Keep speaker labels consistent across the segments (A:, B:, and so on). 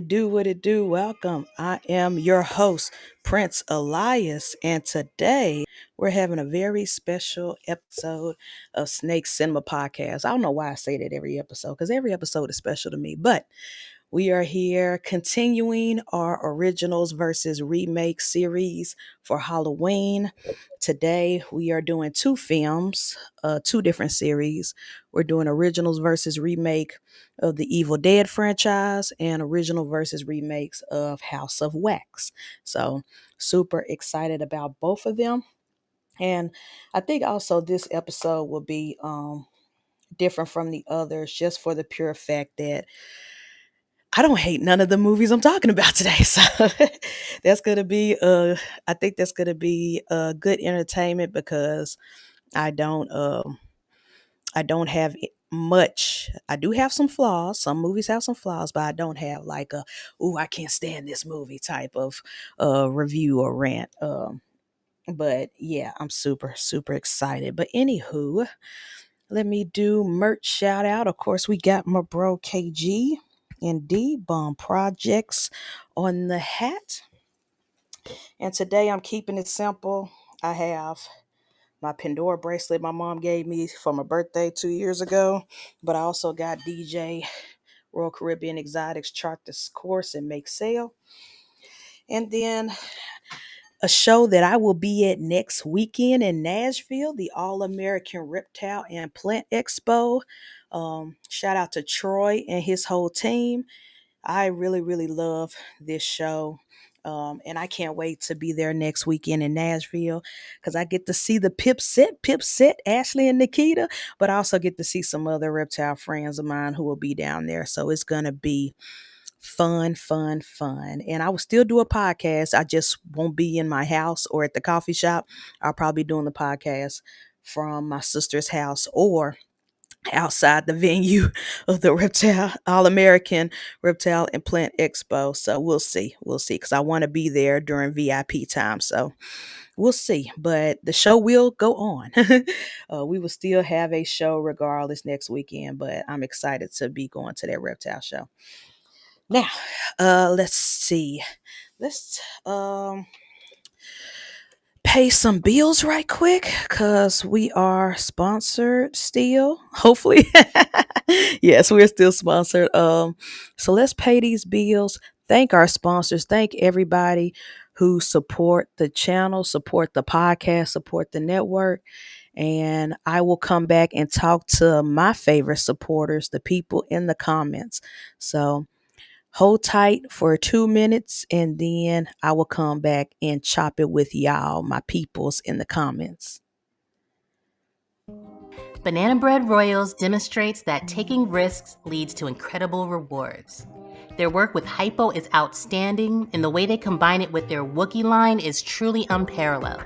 A: it do, what it do. Welcome. I am your host, Prince Elias, and today we're having a very special episode of Snake Cinema Podcast. I don't know why I say that every episode, because every episode is special to me, but we are here continuing our originals versus remake series for Halloween. Today we are doing two films, two different series. We're doing originals versus remake of the Evil Dead franchise and original versus remakes of House of Wax. So super excited about both of them. And I think also this episode will be different from the others just for the pure fact that I don't hate none of the movies I'm talking about today. So that's gonna be I think that's gonna be good entertainment because I don't I don't have much. I do have some flaws. Some movies have some flaws, but I don't have like a "ooh, I can't stand this movie" type of review or rant. But yeah, I'm super excited. But anywho, let me do merch shout out. Of course, we got my bro KG and D Bomb Projects on the hat. And today I'm keeping it simple. I have my Pandora bracelet my mom gave me for my birthday 2 years ago, but I also got DJ Royal Caribbean Exotics chart this course and make sale. And then a show that I will be at next weekend in Nashville, the All American Reptile and Plant Expo. Shout out to Troy and his whole team. I really love this show. And I can't wait to be there next weekend in Nashville because I get to see the Pip Set, Ashley and Nikita, but I also get to see some other reptile friends of mine who will be down there. So it's going to be fun. And I will still do a podcast. I just won't be in my house or at the coffee shop. I'll probably be doing the podcast from my sister's house or outside the venue of the Reptile All American Reptile and Plant Expo. So we'll see. Because I want to be there during VIP time. So we'll see. But the show will go on. We will still have a show regardless next weekend. But I'm excited to be going to that reptile show. Now, let's see. Let's pay some bills right quick because we are sponsored still. Hopefully, yes, we're still sponsored. So let's pay these bills. Thank our sponsors. Thank everybody who support the channel, support the podcast, support the network. And I will come back and talk to my favorite supporters, the people in the comments. So hold tight for 2 minutes and then I will come back and chop it with y'all, my peoples in the comments.
B: Banana Bread Royals demonstrates that taking risks leads to incredible rewards. Their work with hypo is outstanding, and the way they combine it with their Wookiee line is truly unparalleled.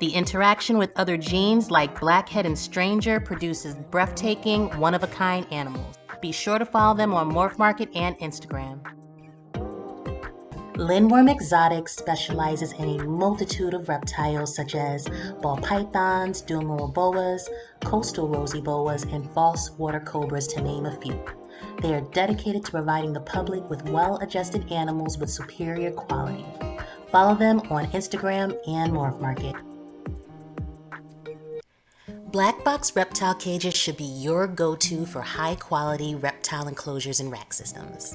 B: The interaction with other genes like Blackhead and Stranger produces breathtaking, one-of-a-kind animals. Be sure to follow them on Morph Market and Instagram. LINDWRYM Exotics specializes in a multitude of reptiles such as ball pythons, dual boas, coastal rosy boas, and false water cobras, to name a few. They are dedicated to providing the public with well-adjusted animals with superior quality. Follow them on Instagram and Morph Market. Black Box Reptile Cages should be your go-to for high-quality reptile enclosures and rack systems.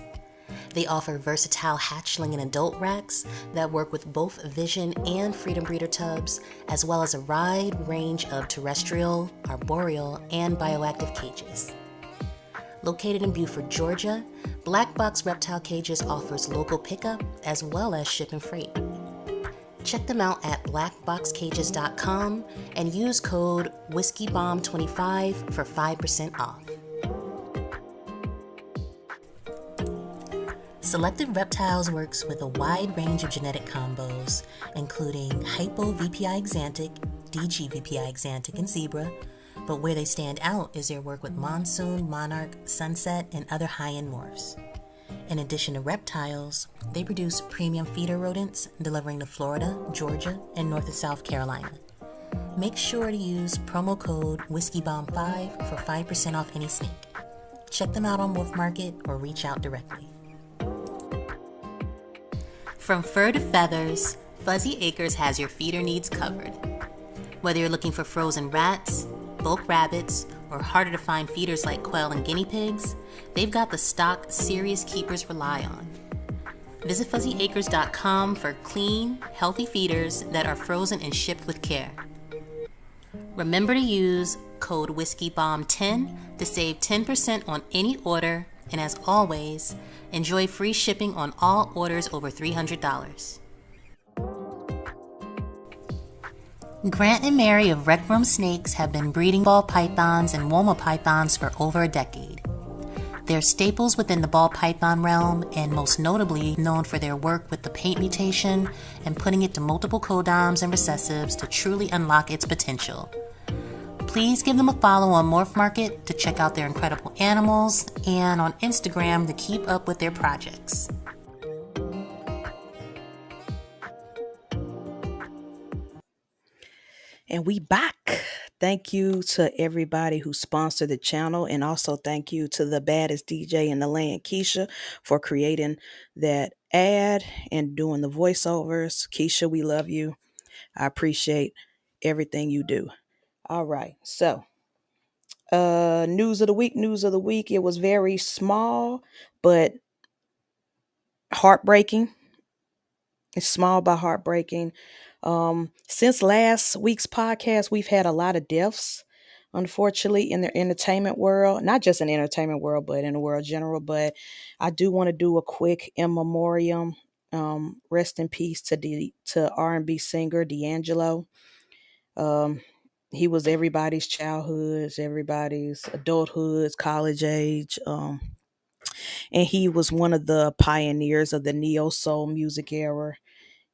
B: They offer versatile hatchling and adult racks that work with both Vision and Freedom Breeder tubs, as well as a wide range of terrestrial, arboreal, and bioactive cages. Located in Beaufort, Georgia, Black Box Reptile Cages offers local pickup as well as ship and freight. Check them out at blackboxcages.com and use code WhiskeyBomb25 for 5% off. Selected Reptiles works with a wide range of genetic combos, including Hypo VPI Exantic, DG VPI Exantic, and Zebra, but where they stand out is their work with Monsoon, Monarch, Sunset, and other high-end morphs. In addition to reptiles, they produce premium feeder rodents, delivering to Florida, Georgia, and North and South Carolina. Make sure to use promo code WhiskeyBomb5 for 5% off any snake. Check them out on Wolf Market or reach out directly. From fur to feathers, Fuzzy Acres has your feeder needs covered. Whether you're looking for frozen rats, bulk rabbits, or harder to find feeders like quail and guinea pigs, they've got the stock serious keepers rely on. Visit fuzzyacres.com for clean, healthy feeders that are frozen and shipped with care. Remember to use code WhiskeyBomb10 to save 10% on any order, and as always, enjoy free shipping on all orders over $300. Grant and Mary of Rec Room Snakes have been breeding ball pythons and Woma pythons for over a decade. They're staples within the ball python realm, and most notably known for their work with the paint mutation and putting it to multiple codoms and recessives to truly unlock its potential. Please give them a follow on Morph Market to check out their incredible animals, and on Instagram to keep up with their projects.
A: And we back. Thank you to everybody who sponsored the channel, and also thank you to the baddest DJ in the land, Keisha, for creating that ad and doing the voiceovers. Keisha, we love you. I appreciate everything you do. All right. So, news of the week. It was very small, but heartbreaking. It's small but heartbreaking. Since last week's podcast, we've had a lot of deaths, unfortunately, in the entertainment world. Not just in the entertainment world, but in the world general. But I do want to do a quick in memoriam. Rest in peace to R&B singer D'Angelo. Um, he was everybody's childhoods, everybody's adulthoods, college age. And he was one of the pioneers of the neo soul music era.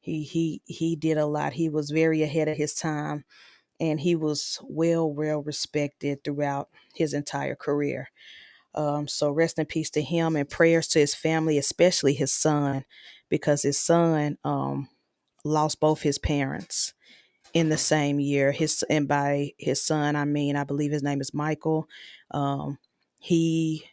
A: He did a lot. He was very ahead of his time, and he was well respected throughout his entire career. So rest in peace to him, and prayers to his family, especially his son, because his son lost both his parents in the same year. And by his son, I mean I believe his name is Michael. He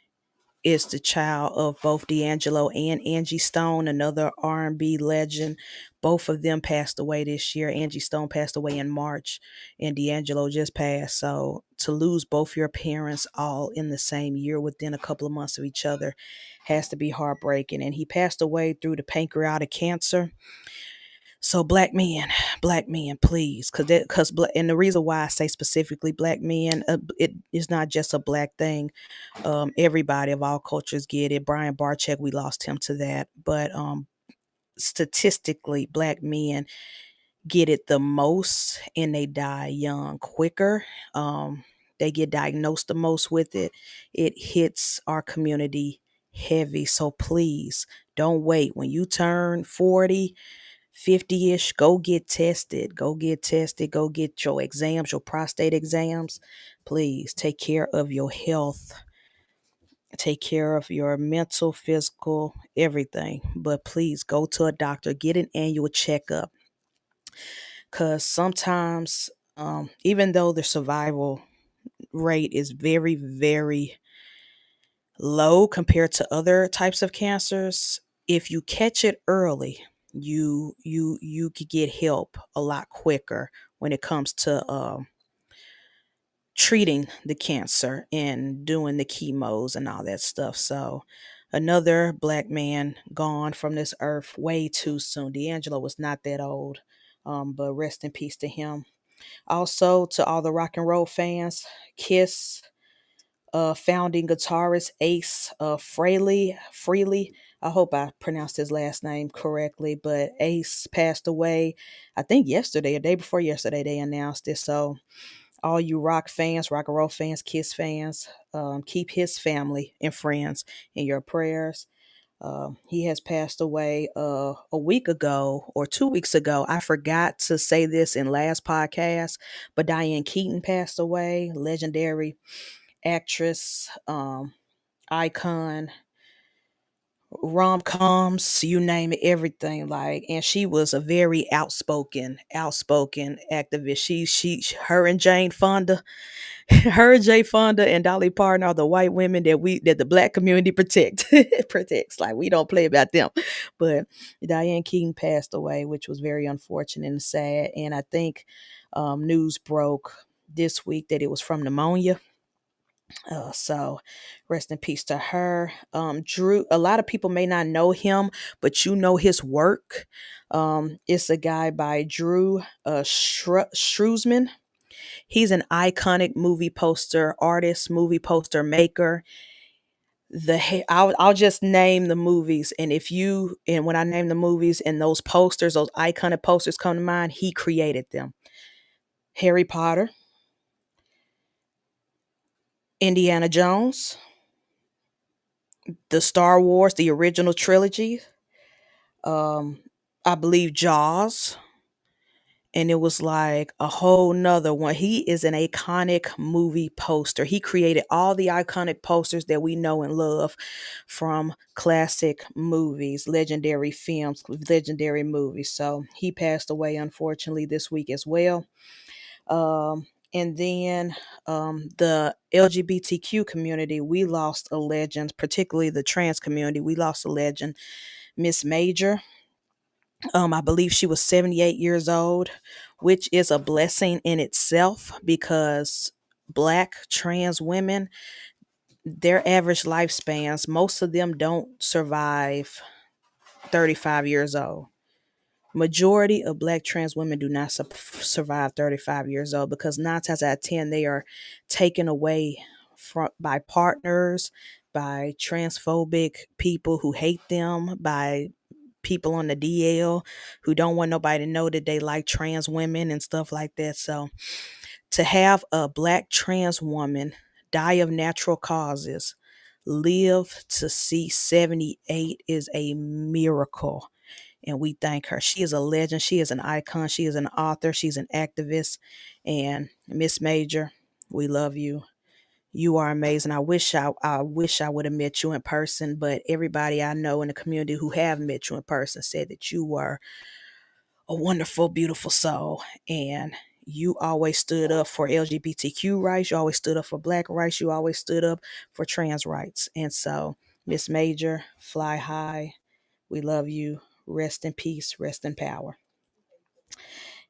A: is the child of both D'Angelo and Angie Stone, another R&B legend. Both of them passed away this year. Angie Stone passed away in March, and D'Angelo just passed. So to lose both your parents all in the same year within a couple of months of each other has to be heartbreaking. And he passed away through the pancreatic cancer. So black men, please, and the reason why I say specifically black men, it is not just a black thing. Everybody of all cultures get it. Brian Barczyk, we lost him to that, but statistically, black men get it the most, and they die young quicker. They get diagnosed the most with it. It hits our community heavy. So please don't wait. When you turn 40, 50-ish, go get tested. Go get your exams, your prostate exams. Please take care of your health. Take care of your mental, physical, everything. But please go to a doctor. Get an annual checkup. Because sometimes, even though the survival rate is very, very low compared to other types of cancers, if you catch it early, you could get help a lot quicker when it comes to treating the cancer and doing the chemos and all that stuff. So another black man gone from this earth way too soon. D'Angelo was not that old, but rest in peace to him. Also, to all the rock and roll fans, Kiss founding guitarist Ace Frehley. I hope I pronounced his last name correctly, but Ace passed away, I think yesterday, or day before yesterday, they announced it. So all you rock fans, rock and roll fans, Kiss fans, keep his family and friends in your prayers. He has passed away a week ago or 2 weeks ago. I forgot to say this in last podcast, but Diane Keaton passed away, legendary actress, icon, rom-coms, you name it, everything. Like, and she was a very outspoken activist. Her and Jane Fonda, her, Jay Fonda, and Dolly Parton are the white women that the black community protects. Like, we don't play about them. But Diane Keaton passed away, which was very unfortunate and sad. And I think news broke this week that it was from pneumonia. So rest in peace to her. Drew, a lot of people may not know him, but you know his work. It's a guy by Drew Struzman. He's an iconic movie poster artist, movie poster maker. I'll just name the movies, and if you and when I name the movies and those posters, those iconic posters come to mind, he created them. Harry Potter, Indiana Jones, the Star Wars, the original trilogy, um, I believe Jaws, and it was like a whole nother one. He is an iconic movie poster. He created all the iconic posters that we know and love from classic movies, legendary films, legendary movies. So he passed away, unfortunately, this week as well. And then the LGBTQ community, we lost a legend, particularly the trans community. We lost a legend, Miss Major. I believe she was 78 years old, which is a blessing in itself because Black trans women, their average lifespans, most of them don't survive 35 years old. Majority of Black trans women do not survive 35 years old because 9 times out of 10 they are taken away by partners, by transphobic people who hate them, by people on the DL who don't want nobody to know that they like trans women and stuff like that. So to have a Black trans woman die of natural causes, live to see 78 is a miracle. And we thank her. She is a legend. She is an icon. She is an author. She's an activist. And Miss Major, we love you. You are amazing. I wish I would have met you in person, but everybody I know in the community who have met you in person said that you were a wonderful, beautiful soul. And you always stood up for LGBTQ rights. You always stood up for Black rights. You always stood up for trans rights. And so, Miss Major, fly high. We love you. Rest in peace. Rest in power.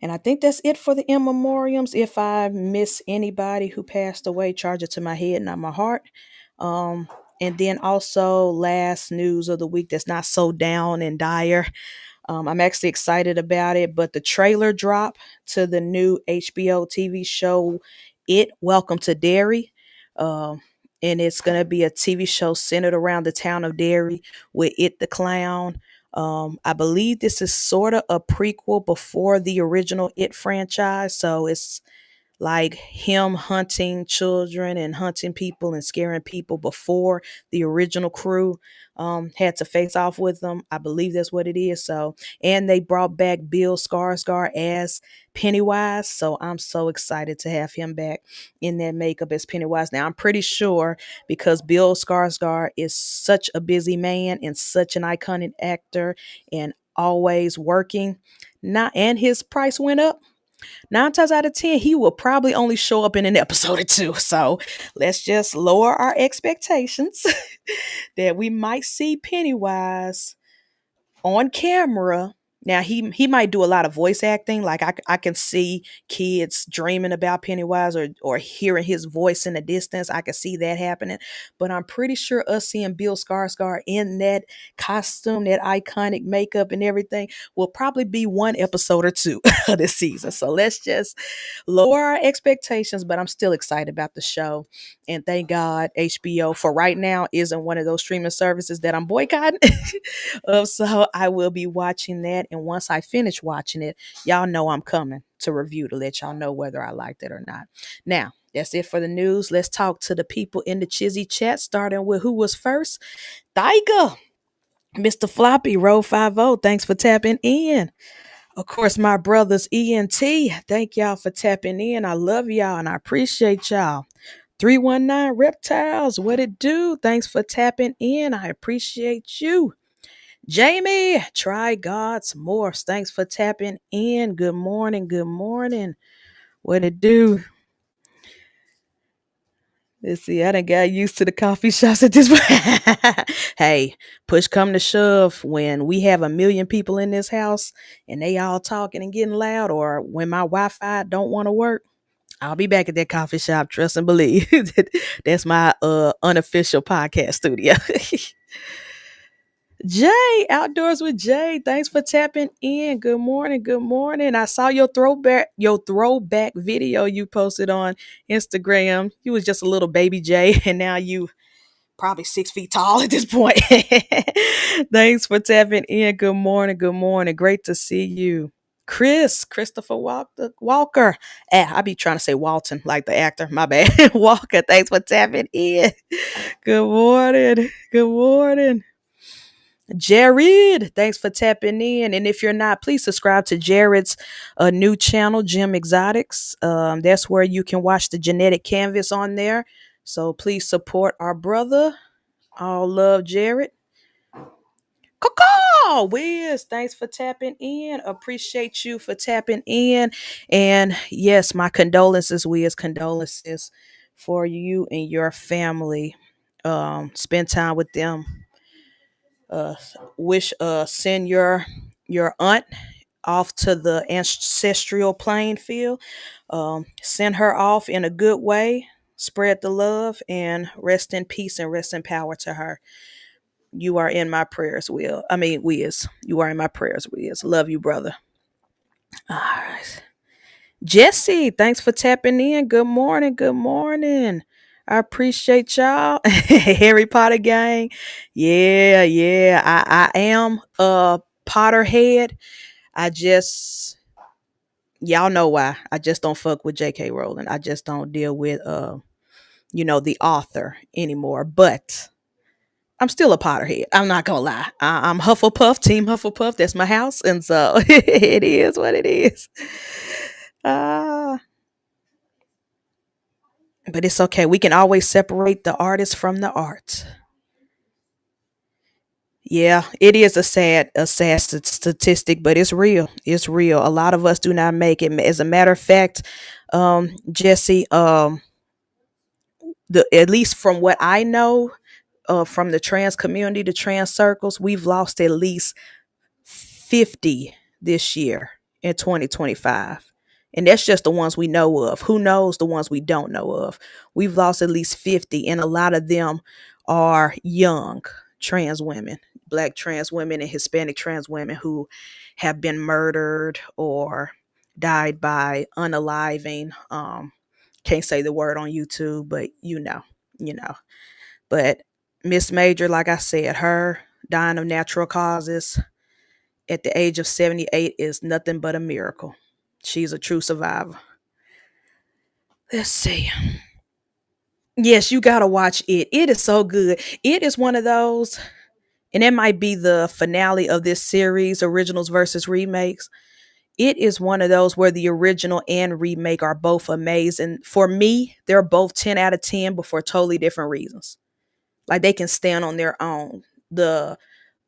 A: And I think that's it for the in memoriams. If I miss anybody who passed away, charge it to my head, not my heart. Um, and then also last news of the week that's not so down and dire. I'm actually excited about it, but the trailer drop to the new HBO TV show, It Welcome to Derry. Um, and it's going to be a TV show centered around the town of Derry with It the Clown. I believe this is sort of a prequel before the original It franchise. So it's like him hunting children and hunting people and scaring people before the original crew had to face off with them. I believe that's what it is. So, and they brought back Bill Skarsgård as Pennywise. So I'm so excited to have him back in that makeup as Pennywise. Now I'm pretty sure because Bill Skarsgård is such a busy man and such an iconic actor and always working. Not and his price went up 9 times out of 10, he will probably only show up in an episode or two. So let's just lower our expectations that we might see Pennywise on camera. Now he might do a lot of voice acting. Like I can see kids dreaming about Pennywise or hearing his voice in the distance. I can see that happening. But I'm pretty sure us seeing Bill Skarsgård in that costume, that iconic makeup and everything will probably be one episode or two of this season. So let's just lower our expectations, but I'm still excited about the show. And thank God HBO for right now isn't one of those streaming services that I'm boycotting. So I will be watching that. And once I finish watching it, y'all know I'm coming to review to let y'all know whether I liked it or not. Now, that's it for the news. Let's talk to the people in the Chizzy chat, starting with who was first. Thaiga, Mr. Floppy, Row 50. Thanks for tapping in. Of course, my brothers ENT. Thank y'all for tapping in. I love y'all and I appreciate y'all. 319 Reptiles, what it do? Thanks for tapping in. I appreciate you. Jamie, try God's Morphs. Thanks for tapping in. Good morning. Good morning. What it do? Let's see. I done got used to the coffee shops at this point. Hey, push come to shove, when we have a million people in this house and they all talking and getting loud, or when my Wi-Fi don't want to work, I'll be back at that coffee shop. Trust and believe. That's my unofficial podcast studio. Jay, Outdoors with Jay. Thanks for tapping in. Good morning. Good morning. I saw your throwback video you posted on Instagram. You was just a little baby Jay, and now you probably 6 feet tall at this point. Thanks for tapping in. Good morning. Good morning. Great to see you. Christopher Walker. I be trying to say Walton, like the actor. My bad. Walker, thanks for tapping in. Good morning. Good morning. Jared, thanks for tapping in. And if you're not, please subscribe to Jared's new channel, Gem Exotics. That's where you can watch the genetic canvas on there. So please support our brother. All love, Jared. Coco, Wiz, thanks for tapping in. Appreciate you for tapping in. And yes, my condolences, Wiz, condolences for you and your family. Spend time with them. uh Wish send your aunt off to the ancestral playing field. Send her off in a good way. Spread the love and rest in peace and rest in power to her. You are in my prayers, Wiz. You are in my prayers, Wiz. Love you, brother. All right. Jesse, thanks for tapping in. Good morning. Good morning. I appreciate y'all. Harry Potter gang. Yeah, yeah. I am a Potterhead. I just Y'all know why. I just don't fuck with J.K. Rowling. I just don't deal with the author anymore. But I'm still a Potterhead. I'm not gonna lie. I'm Hufflepuff, Team Hufflepuff. That's my house, and so it is what it is. Ah, but it's okay. We can always separate the artist from the art. Yeah, it is a sad statistic, but it's real. It's real. A lot of us do not make it. As a matter of fact, Jesse, the at least from what I know, from the trans community, the trans circles, we've lost at least 50 this year in 2025. And that's just the ones we know of. Who knows the ones we don't know of? We've lost at least 50, and a lot of them are young trans women, Black trans women, and Hispanic trans women who have been murdered or died by unaliving. Can't say the word on YouTube, but you know. But Miss Major, like I said, her dying of natural causes at the age of 78 is nothing but a miracle. She's a true survivor. Let's see. Yes, you gotta watch it. It is so good. It is one of those, and it might be the finale of this series, originals versus remakes. It is one of those where the original and remake are both amazing. For me, they're both 10 out of 10, but for totally different reasons. Like they can stand on their own. The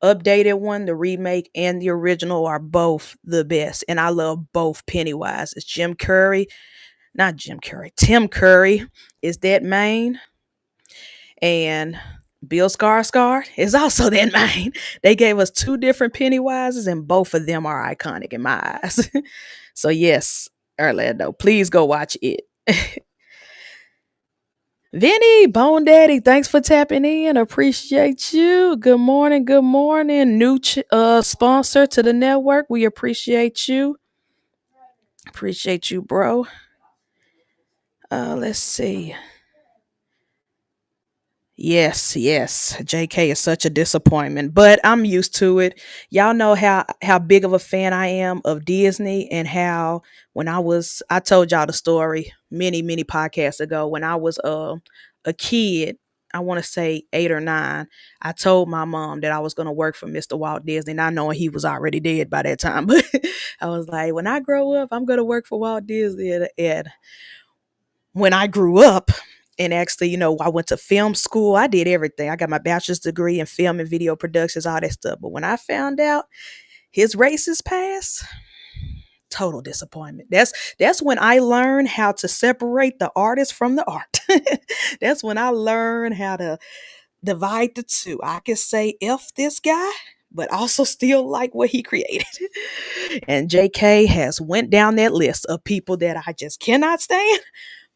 A: updated one, the remake, and the original are both the best. And I love both Pennywise. It's Jim Curry, not Jim Curry, Tim Curry is that main. And Bill Skarsgård is also that main. They gave us two different Pennywises, and both of them are iconic in my eyes. So yes, Orlando, please go watch it. Vinny, Bone Daddy, thanks for tapping in. Appreciate you. Good morning. Good morning. New sponsor to the network. We appreciate you. Appreciate you, bro. Let's see. Yes, yes. JK is such a disappointment, but I'm used to it. Y'all know how big of a fan I am of Disney, and how when I told y'all the story many podcasts ago, when I was a kid, I want to say 8 or 9, I told my mom that I was going to work for Mr. Walt Disney, not knowing he was already dead by that time. But I was like, when I grow up, I'm going to work for Walt Disney. And when I grew up, and actually, I went to film school. I did everything. I got my bachelor's degree in film and video productions, all that stuff. But when I found out his racist past, Total disappointment. That's when I learned how to separate the artist from the art. That's when I learned how to divide the two. I can say F this guy, but also still like what he created. And JK has went down that list of people that I just cannot stand.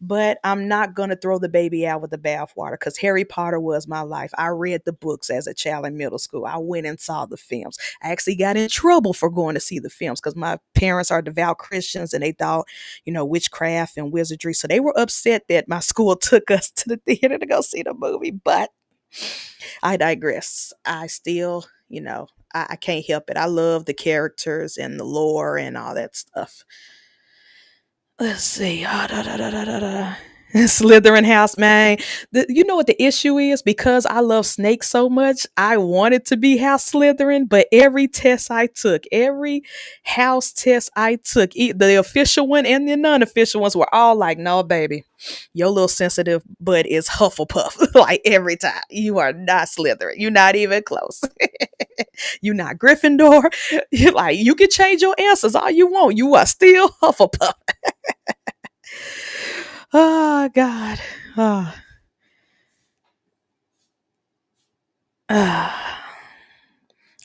A: But I'm not gonna throw the baby out with the bathwater because Harry Potter was my life. I read the books as a child in middle school. I went and saw the films. I actually got in trouble for going to see the films because my parents are devout Christians and they thought, witchcraft and wizardry. So they were upset that my school took us to the theater to go see the movie. But I digress. I still, I can't help it. I love the characters and the lore and all that stuff. Let's see. Slytherin house, man. You know what the issue is? Because I love snakes so much, I wanted to be House Slytherin, but every test I took, every house test I took, the official one and the non-official ones were all like, no, baby, your little sensitive butt is Hufflepuff. Like every time. You are not Slytherin. You're not even close. You're not Gryffindor. You're like, you can change your answers all you want. You are still Hufflepuff. Oh God. Oh.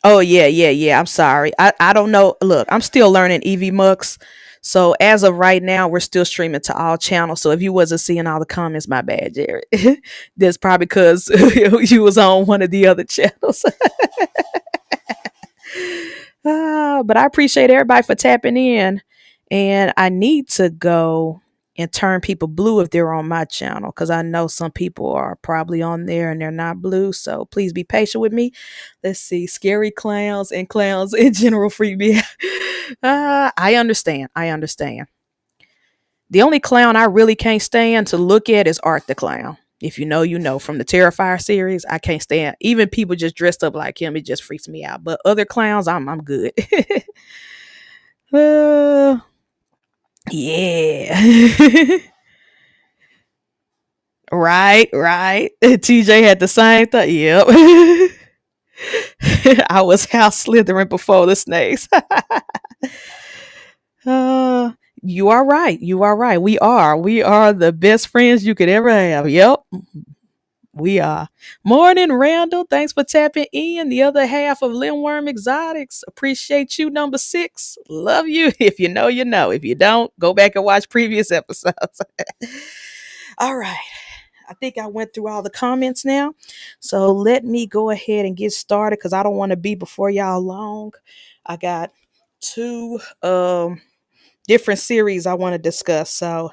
A: Oh yeah, yeah, yeah. I'm sorry. I don't know. Look, I'm still learning EV Mux. So as of right now, we're still streaming to all channels. So if you wasn't seeing all the comments, my bad, Jared. That's probably because you was on one of the other channels. But I appreciate everybody for tapping in. And I need to go and turn people blue if they're on my channel because I know some people are probably on there and they're not blue. So please be patient with me. Let's see. Scary clowns and clowns in general freak me out. I understand. I understand. The only clown I really can't stand to look at is Art the Clown. If you know, you know. From the Terrifier series, I can't stand even people just dressed up like him. It just freaks me out. But other clowns, I'm good. uh, yeah. Right, right. TJ had the same thing. Yep. I was House Slytherin before the snakes. uh, you are right. You are right. We are. We are the best friends you could ever have. Yep. We are. Morning, Randall. Thanks for tapping in. The other half of LINDWRYM Exotics. Appreciate you, number 6. Love you. If you know, you know. If you don't, go back and watch previous episodes. All right. I think I went through all the comments now. So let me go ahead and get started because I don't want to be before y'all long. I got two different series I want to discuss. So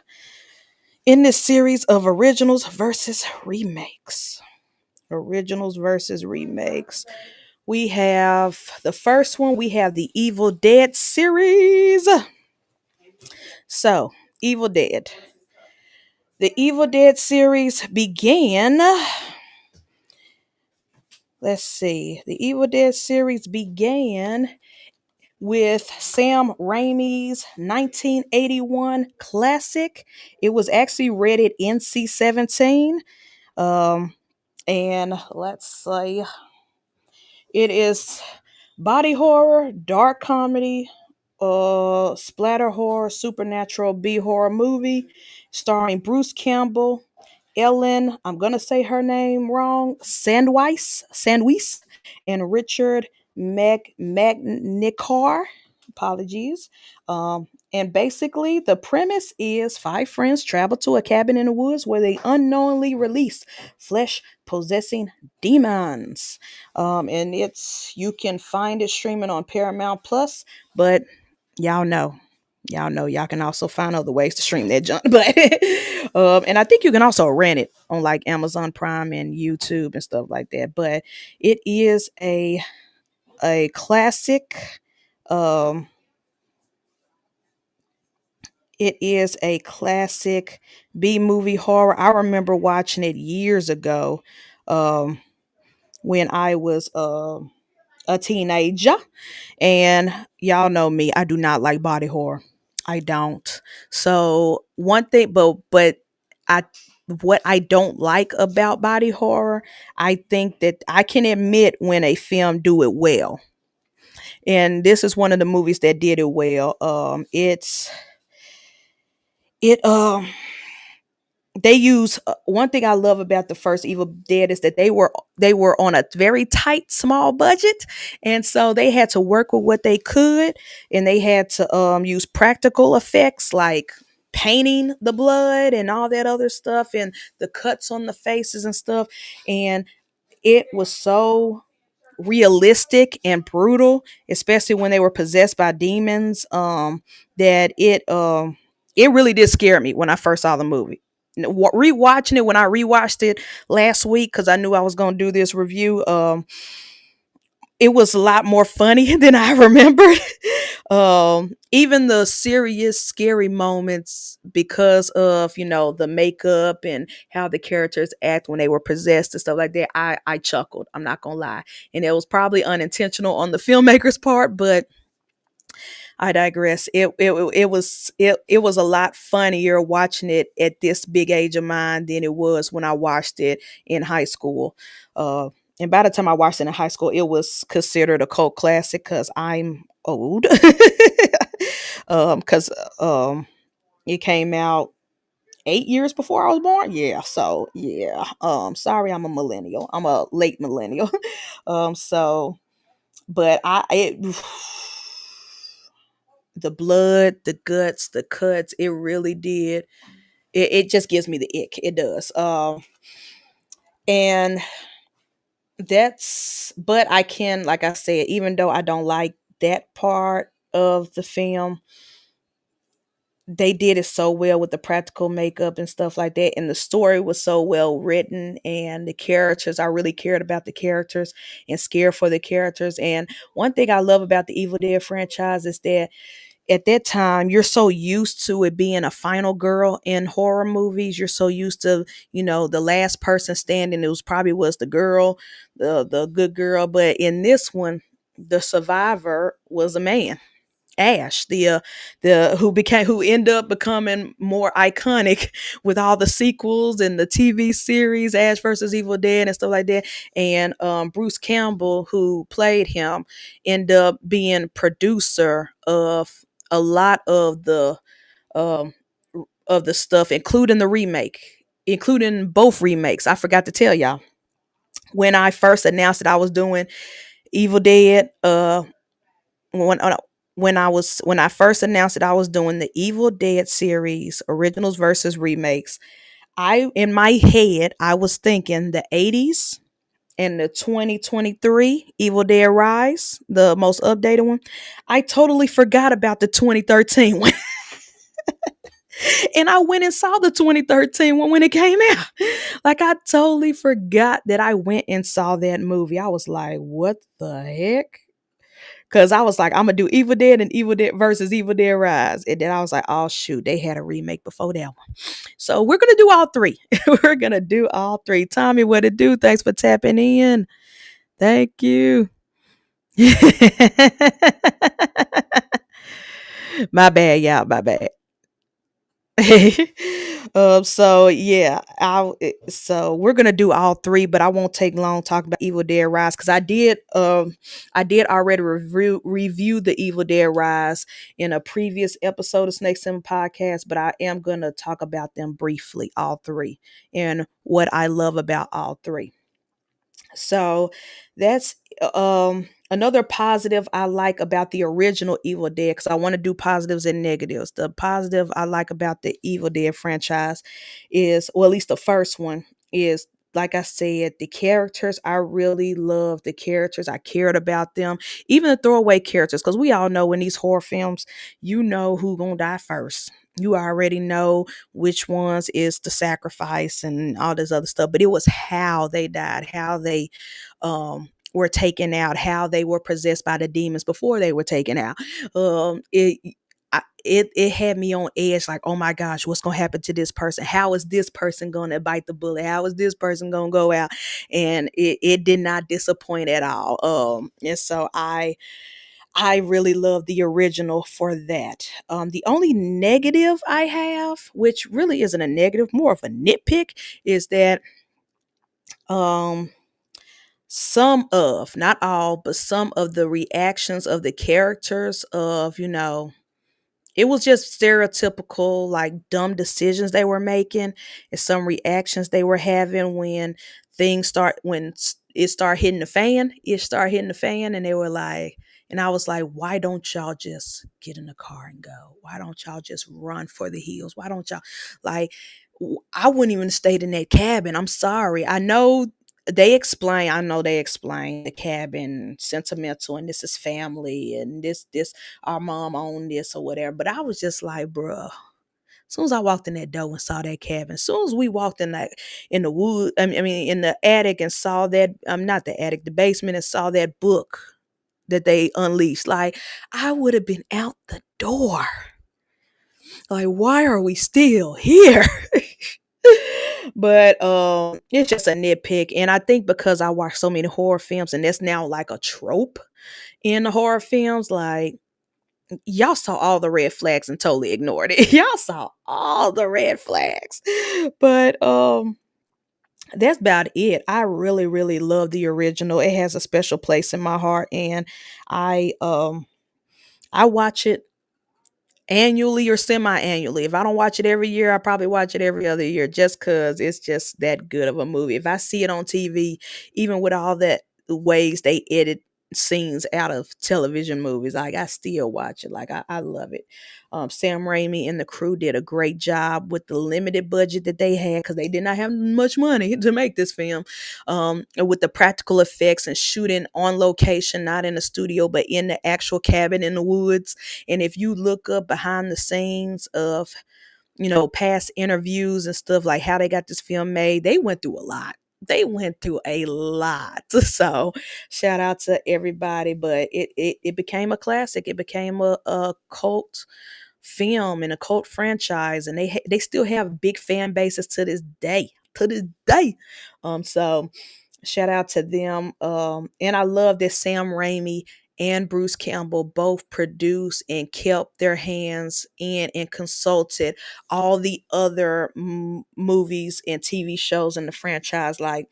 A: in this series of originals versus remakes. Originals versus remakes. We have the first one, we have the Evil Dead series. So, Evil Dead. The Evil Dead series began. Let's see. The Evil Dead series began with Sam Raimi's 1981 classic. It was actually rated NC-17. Um, and let's say it is body horror, dark comedy, splatter horror, supernatural B horror movie starring Bruce Campbell, Ellen, I'm gonna say her name wrong, Sandweiss, and Richard Magnicar. Apologies. And basically, the premise is 5 friends travel to a cabin in the woods where they unknowingly release flesh possessing demons. And you can find it streaming on Paramount Plus, but y'all know y'all can also find other ways to stream that junk. But and I think you can also rent it on like Amazon Prime and YouTube and stuff like that. But it is a classic. um it is a classic B movie horror. I remember watching it years ago, um when I was a teenager. And y'all know me, I do not like body horror. I don't. So one thing, but I what I don't like about body horror, I think that I can admit when a film do it well. And this is one of the movies that did it well. It they use one thing I love about the first Evil Dead is that they were on a very tight small budget, and so they had to work with what they could, and they had to use practical effects like painting the blood and all that other stuff and the cuts on the faces and stuff, and it was so realistic and brutal, especially when they were possessed by demons. That it really did scare me when I first saw the movie. Rewatching it when I rewatched it last week because I knew I was going to do this review. It was a lot more funny than I remembered. Even the serious, scary moments because of the makeup and how the characters act when they were possessed and stuff like that. I chuckled. I'm not gonna lie, and it was probably unintentional on the filmmaker's part, but I digress. It was a lot funnier watching it at this big age of mine than it was when I watched it in high school. Uh, and by the time I watched it in high school, it was considered a cult classic because I'm old. Because it came out 8 years before I was born. Yeah, so yeah. Sorry, I'm a millennial. I'm a late millennial. So, but the blood, the guts, the cuts, it really did. It just gives me the ick. It does. And but I can, like I said, even though I don't like that part of the film, they did it so well with the practical makeup and stuff like that. And the story was so well written, and the characters, I really cared about the characters and scared for the characters. And one thing I love about the Evil Dead franchise is that at that time you're so used to it being a final girl in horror movies. You're so used to the last person standing, was the girl, the good girl. But in this one, the survivor was a man, Ash, the who ended up becoming more iconic with all the sequels and the TV series Ash versus Evil Dead and stuff like that. And Bruce Campbell, who played him, ended up being producer of a lot um of the stuff, including both remakes. I forgot to tell y'all, when I first announced that I was doing Evil Dead, when when I first announced that I was doing the Evil Dead series, originals versus remakes, I in my head I was thinking the 80s and the 2023 Evil Dead Rise, the most updated one. I totally forgot about the 2013 one. And I went and saw the 2013 one when it came out. Like, I totally forgot that I went and saw that movie. I was like, what the heck? Cause I was like, I'm gonna do Evil Dead and Evil Dead versus Evil Dead Rise. And then I was like, oh shoot, they had a remake before that one. So we're gonna do all three. We're gonna do all three. Tommy, what it do? Thanks for tapping in. Thank you. My bad, y'all. My bad. So yeah, so we're gonna do all three, but I won't take long talking about Evil Dead Rise because I did already review the Evil Dead Rise in a previous episode of Snakes and Podcast, but I am gonna talk about them briefly, all three, and what I love about all three. So that's another positive I like about the original Evil Dead, because I want to do positives and negatives. The positive I like about the Evil Dead franchise is, or at least the first one, is like I said, the characters. I really love the characters. I cared about them, even the throwaway characters, because we all know in these horror films, you know who gonna die first. You already know which ones is the sacrifice and all this other stuff. But it was how they died, how they were taken out, how they were possessed by the demons before they were taken out. It had me on edge, like, oh my gosh, what's gonna happen to this person? How is this person gonna bite the bullet? How is this person gonna go out? And it did not disappoint at all. And so I really love the original for that. The only negative I have, which really isn't a negative, more of a nitpick, is that um some of, not all, but some of the reactions of the characters of, it was just stereotypical, like dumb decisions they were making, and some reactions they were having when it start hitting the fan. It start hitting the fan, and they were like, and I was like, why don't y'all just get in the car and go? Why don't y'all just run for the hills? Why don't y'all like? I wouldn't even stayed in that cabin. I'm sorry. I know they explain the cabin sentimental, and this is family, and this our mom owned this or whatever. But I was just like, bruh. As soon as I walked in that door and saw that cabin, as soon as we walked in, like in the wood, I mean in the attic, and saw that, not the attic, the basement, and saw that book that they unleashed, like I would have been out the door. Like, why are we still here? But it's just a nitpick, and I think because I watch so many horror films, and that's now like a trope in the horror films, like y'all saw all the red flags and totally ignored it. Y'all saw all the red flags. But that's about it. I really, really love the original. It has a special place in my heart, and I watch it annually or semi-annually. If I don't watch it every year, I probably watch it every other year, just cuz it's just that good of a movie. If I see it on TV, even with all that ways they edit scenes out of television movies, like I still watch it. Like I love it. Sam Raimi and the crew did a great job with the limited budget that they had, because they did not have much money to make this film. And with the practical effects and shooting on location, not in the studio, but in the actual cabin in the woods. And if you look up behind the scenes of, past interviews and stuff, like how they got this film made, they went through a lot. They went through a lot. So shout out to everybody. But it became a classic. It became a cult film and a cult franchise, and they still have big fan bases to this day. To this day. So shout out to them. And I love that Sam Raimi and Bruce Campbell both produced and kept their hands in and consulted all the other movies and TV shows in the franchise. Like,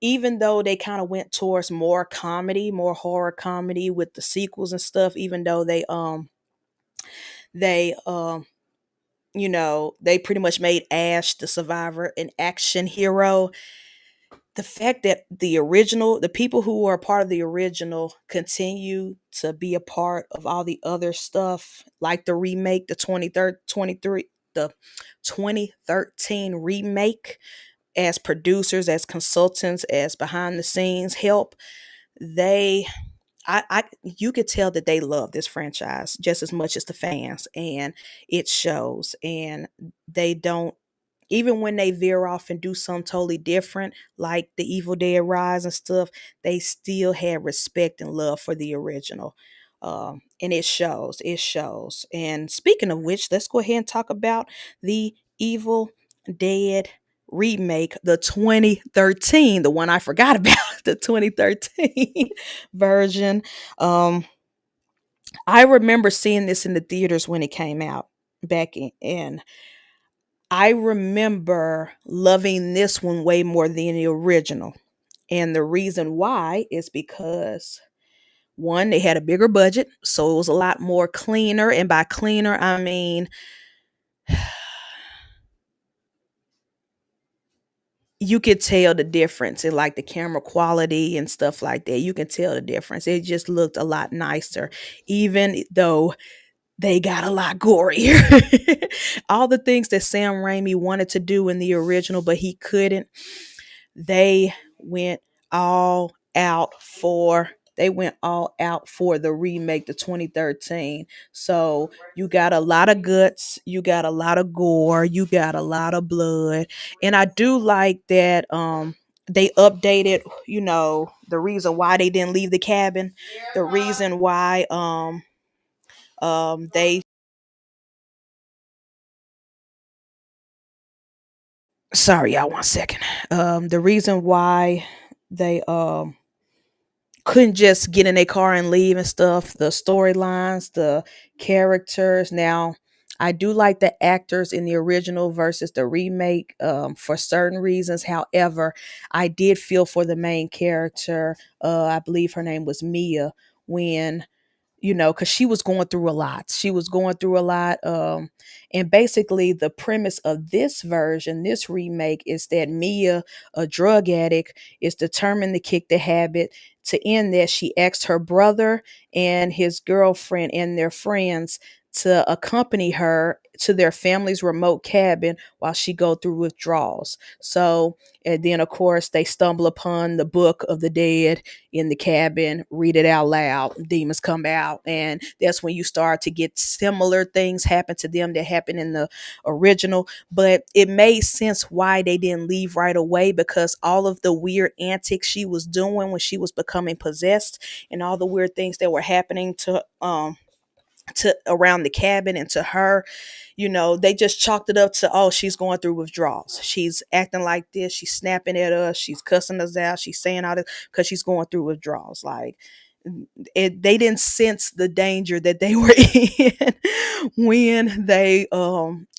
A: even though they kind of went towards more comedy, more horror comedy with the sequels and stuff, even though they pretty much made Ash the survivor an action hero. The fact that the people who were a part of the original continue to be a part of all the other stuff, like the remake, the 2013 remake, as producers, as consultants, as behind the scenes help, they I you could tell that they love this franchise just as much as the fans, and it shows. And they don't, even when they veer off and do something totally different, like the Evil Dead Rise and stuff, they still had respect and love for the original. And it shows. It shows. And speaking of which, let's go ahead and talk about the Evil Dead remake, the 2013, the one I forgot about, the 2013 version. Um, I remember seeing this in the theaters when it came out back in. I remember loving this one way more than the original. And the reason why is because, one, they had a bigger budget, so it was a lot more cleaner. And by cleaner, I mean you could tell the difference in like the camera quality and stuff like that. You can tell the difference. It just looked a lot nicer, even though they got a lot gorier. All the things that Sam Raimi wanted to do in the original, but he couldn't, they went all out for the remake, the 2013. So you got a lot of guts, you got a lot of gore, you got a lot of blood. And I do like that they updated, the reason why they didn't leave the cabin, the reason why they sorry y'all, one second. The reason why they couldn't just get in a car and leave and stuff, the storylines, the characters. Now I do like the actors in the original versus the remake for certain reasons. However, I did feel for the main character. I believe her name was Mia, when because she was going through a lot. She was going through a lot. And basically, the premise of this version, this remake, is that Mia, a drug addict, is determined to kick the habit. To end that, she asked her brother and his girlfriend and their friends to accompany her to their family's remote cabin while she go through withdrawals. So, and then of course they stumble upon the book of the dead in the cabin, read it out loud, demons come out, and that's when you start to get similar things happen to them that happened in the original. But it made sense why they didn't leave right away, because all of the weird antics she was doing when she was becoming possessed, and all the weird things that were happening to around the cabin and to her, they just chalked it up to, oh, she's going through withdrawals, she's acting like this, she's snapping at us, she's cussing us out, she's saying all this because she's going through withdrawals. Like, they didn't sense the danger that they were in when they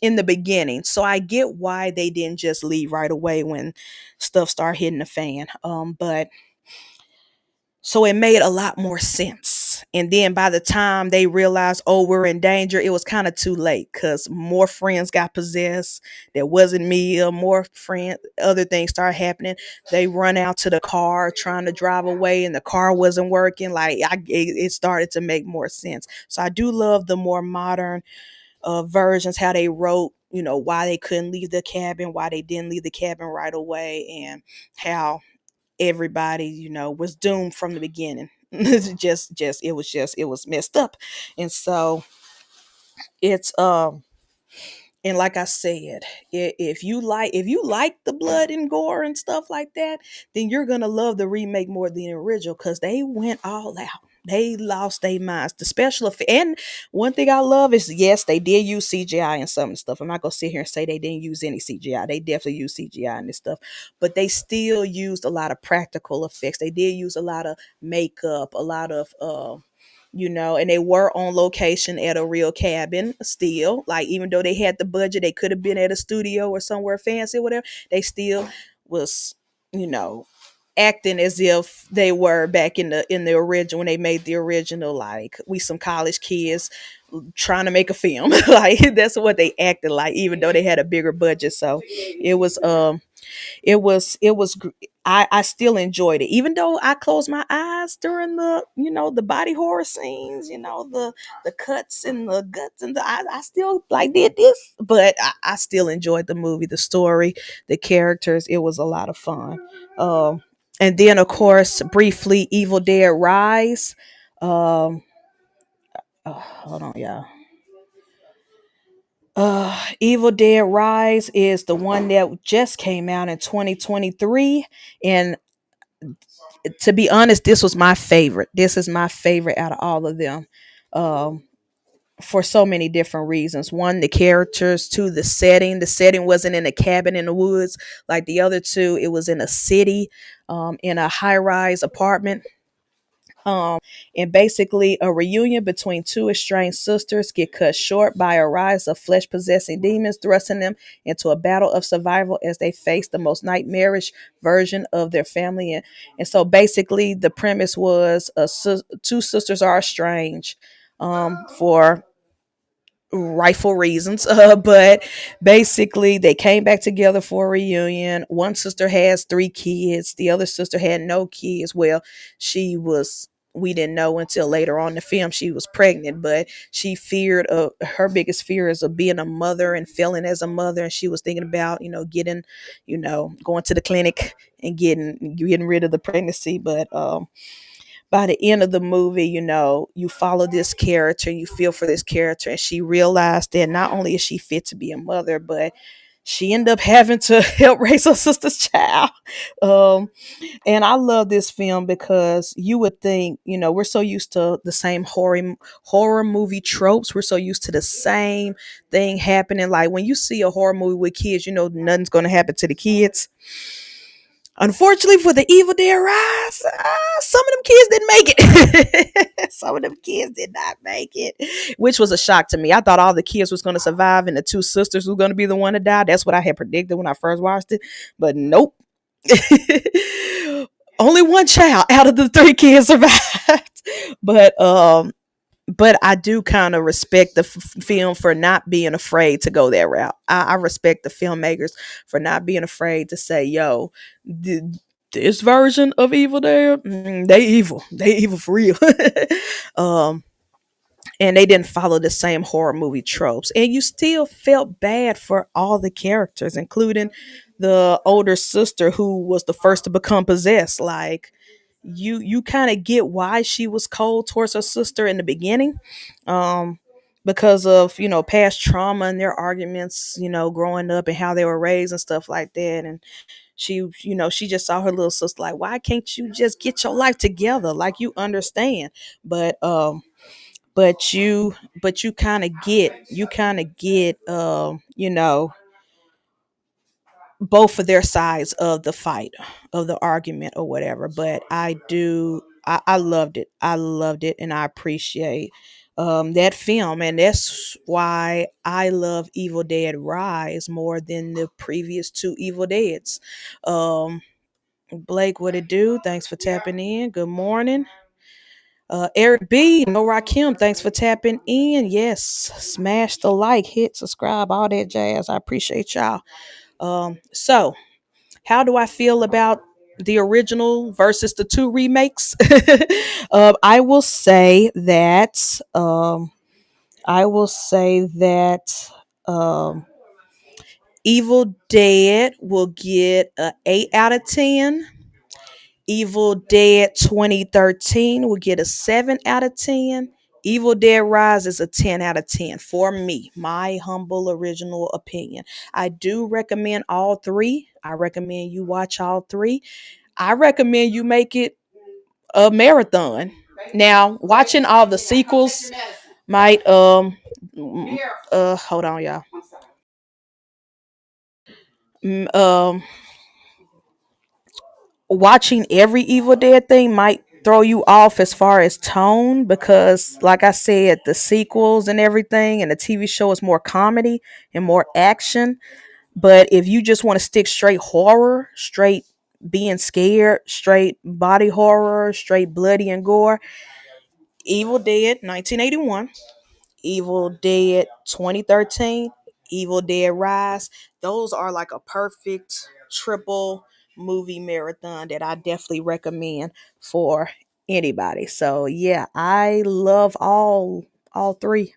A: in the beginning. So I get why they didn't just leave right away when stuff started hitting the fan. But so it made a lot more sense. And then by the time they realized, oh, we're in danger, it was kind of too late, because more friends got possessed. That wasn't me. More friend, other things started happening. They run out to the car trying to drive away, and the car wasn't working. Like, it started to make more sense. So I do love the more modern versions, how they wrote, why they couldn't leave the cabin, why they didn't leave the cabin right away, and how everybody, was doomed from the beginning. It was messed up. And so it's and like I said, if you like the blood and gore and stuff like that, then you're gonna love the remake more than the original, because they went all out. They lost their minds. The special effect, and one thing I love is, yes, they did use CGI and some stuff. I'm not gonna sit here and say they didn't use any CGI. They definitely used CGI and this stuff, but they still used a lot of practical effects. They did use a lot of makeup, a lot of and they were on location at a real cabin still. Like, even though they had the budget, they could have been at a studio or somewhere fancy or whatever. They still was, you know, acting as if they were back in the original, when they made the original, like we some college kids trying to make a film. Like, that's what they acted like, even though they had a bigger budget. So it was I still enjoyed it, even though I closed my eyes during the body horror scenes, the cuts and the guts, and I still like did this, but I still enjoyed the movie, the story, the characters. It was a lot of fun. And then, of course, briefly, Evil Dead Rise. um Hold on, y'all. Evil Dead Rise is the one that just came out in 2023. And to be honest, this was my favorite. This is my favorite out of all of them. Um, for so many different reasons. One, the characters. Two, the setting. The setting wasn't in a cabin in the woods like the other two. It was in a city, in a high-rise apartment. Um, and basically, a reunion between two estranged sisters get cut short by a rise of flesh possessing demons, thrusting them into a battle of survival as they face the most nightmarish version of their family. And so, basically, the premise was two sisters are estranged for rightful reasons. But basically, they came back together for a reunion. One sister has 3 kids, the other sister had no kids. Well, we didn't know until later on in the film she was pregnant, but she feared, her biggest fear is of being a mother and failing as a mother. And she was thinking about, getting, going to the clinic and getting rid of the pregnancy. But by the end of the movie, you follow this character, you feel for this character, and she realized that not only is she fit to be a mother, but she ended up having to help raise her sister's child. Um, and I love this film because you would think, we're so used to the same horror movie tropes. We're so used to the same thing happening. Like, when you see a horror movie with kids, nothing's going to happen to the kids. Unfortunately for the Evil Dead Rise, some of them kids didn't make it. Some of them kids did not make it, which was a shock to me. I thought all the kids was going to survive and the two sisters were going to be the one to die. That's what I had predicted when I first watched it, but nope. Only one child out of the three kids survived. But I do kind of respect the film for not being afraid to go that route. I respect the filmmakers for not being afraid to say, "Yo, this version of Evil Dead, they evil. They evil for real." um, and they didn't follow the same horror movie tropes. And you still felt bad for all the characters, including the older sister who was the first to become possessed. Like you kind of get why she was cold towards her sister in the beginning, um because of past trauma and their arguments, growing up and how they were raised and stuff like that. And she just saw her little sister like, why can't you just get your life together, like, you understand. But um but you but you kind of get both of their sides of the fight, of the argument or whatever. But I loved it. I loved it, and I appreciate that film. And that's why I love Evil Dead Rise more than the previous two Evil Deads. um Blake, what it do? Thanks for tapping in. Good morning. Eric B, No Rakim, thanks for tapping in. Yes, smash the like, hit subscribe, all that jazz. I appreciate y'all. So how do I feel about the original versus the two remakes? I will say that I will say that Evil Dead will get a 8 out of 10. Evil Dead 2013 will get a 7 out of 10. Evil Dead Rise is a 10 out of 10 for me, my humble original opinion. I do recommend all three. I recommend you watch all three. I recommend you make it a marathon. Now, watching all the sequels might hold on, y'all. Mm, Um Watching every Evil Dead thing might throw you off as far as tone, because like I said, the sequels and everything and the TV show is more comedy and more action. But if you just want to stick straight horror, straight being scared, straight body horror, straight bloody and gore, Evil Dead 1981, Evil Dead 2013, Evil Dead Rise, those are like a perfect triple movie marathon that I definitely recommend for anybody. So yeah, I love all three.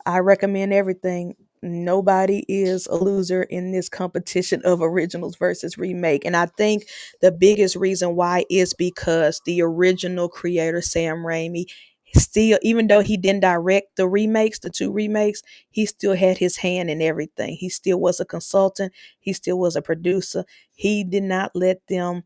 A: I recommend everything. Nobody is a loser in this competition of originals versus remake. And I think the biggest reason why is because the original creator, Sam Raimi, still, even though he didn't direct the remakes, the two remakes, he still had his hand in everything. He still was a consultant, he still was a producer. He did not let them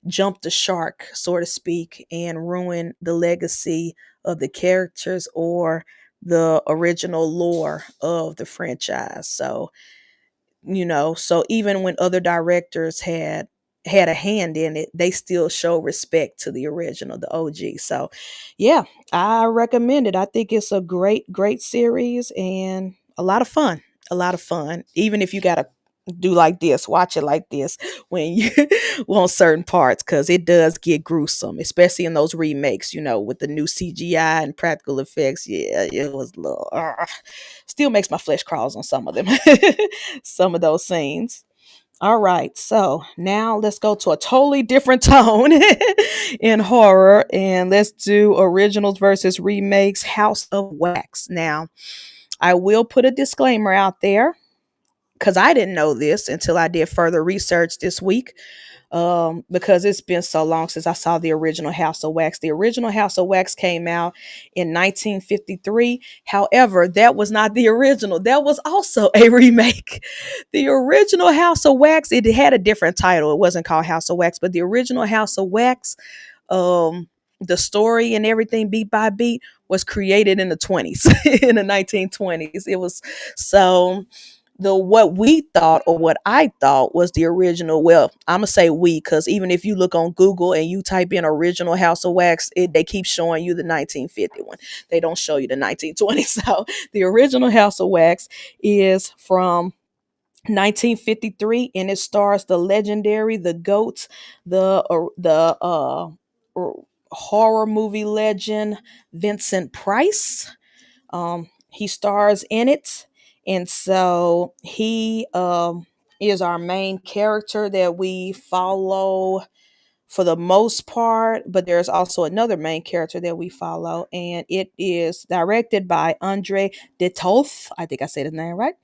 A: jump the shark, so to speak, and ruin the legacy of the characters or the original lore of the franchise. So even when other directors had a hand in it, they still show respect to the original, the OG. So yeah, I recommend it. I think it's a great series and a lot of fun. A lot of fun. Even if you gotta do like this, watch it like this when you want certain parts, because it does get gruesome, especially in those remakes, with the new CGI and practical effects. Yeah, it was a little still makes my flesh crawls on some of them. Some of those scenes. All right, so now let's go to a totally different tone in horror, and let's do originals versus remakes, House of Wax. Now, I will put a disclaimer out there because I didn't know this until I did further research this week. Because it's been so long since I saw the original House of Wax. The original House of Wax came out in 1953. However, that was not the original. That was also a remake. The original House of Wax, it had a different title. It wasn't called House of Wax, but the original House of Wax, um, the story and everything beat by beat was created in the 20s, in the 1920s. It was so. the what we thought or what I thought was the original. Well, I'm gonna say we, because even if you look on Google and you type in original House of Wax, they keep showing you the 1951. They don't show you the 1920. So the original House of Wax is from 1953, and it stars the legendary, the goat, the horror movie legend Vincent Price. He stars in it, and so he is our main character that we follow for the most part, but there's also another main character that we follow, and it is directed by Andre Detoth. I think I said his name right,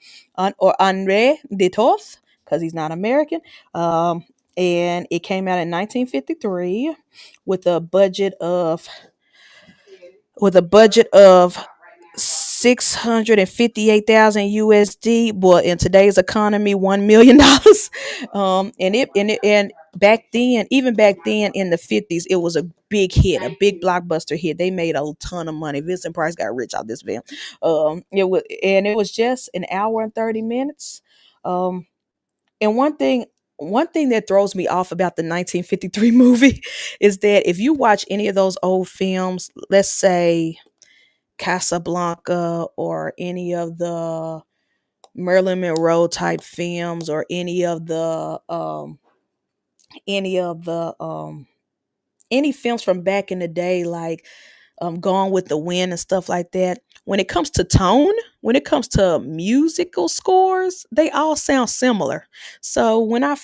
A: or Andre Detoth, because he's not American. Um, and it came out in 1953 with a budget of with a budget of 658,000 USD. But in today's economy, $1 million. And back then, even back then in the 50s, it was a big hit, a big blockbuster hit. They made a ton of money. Vincent Price got rich out this film. It was just an hour and 30 minutes. Um, and one thing that throws me off about the 1953 movie is that if you watch any of those old films, let's say Casablanca or Marilyn Monroe type films, or any of the any films from back in the day, like Gone with the Wind and stuff like that. When it comes to tone, when it comes to musical scores, they all sound similar. So when I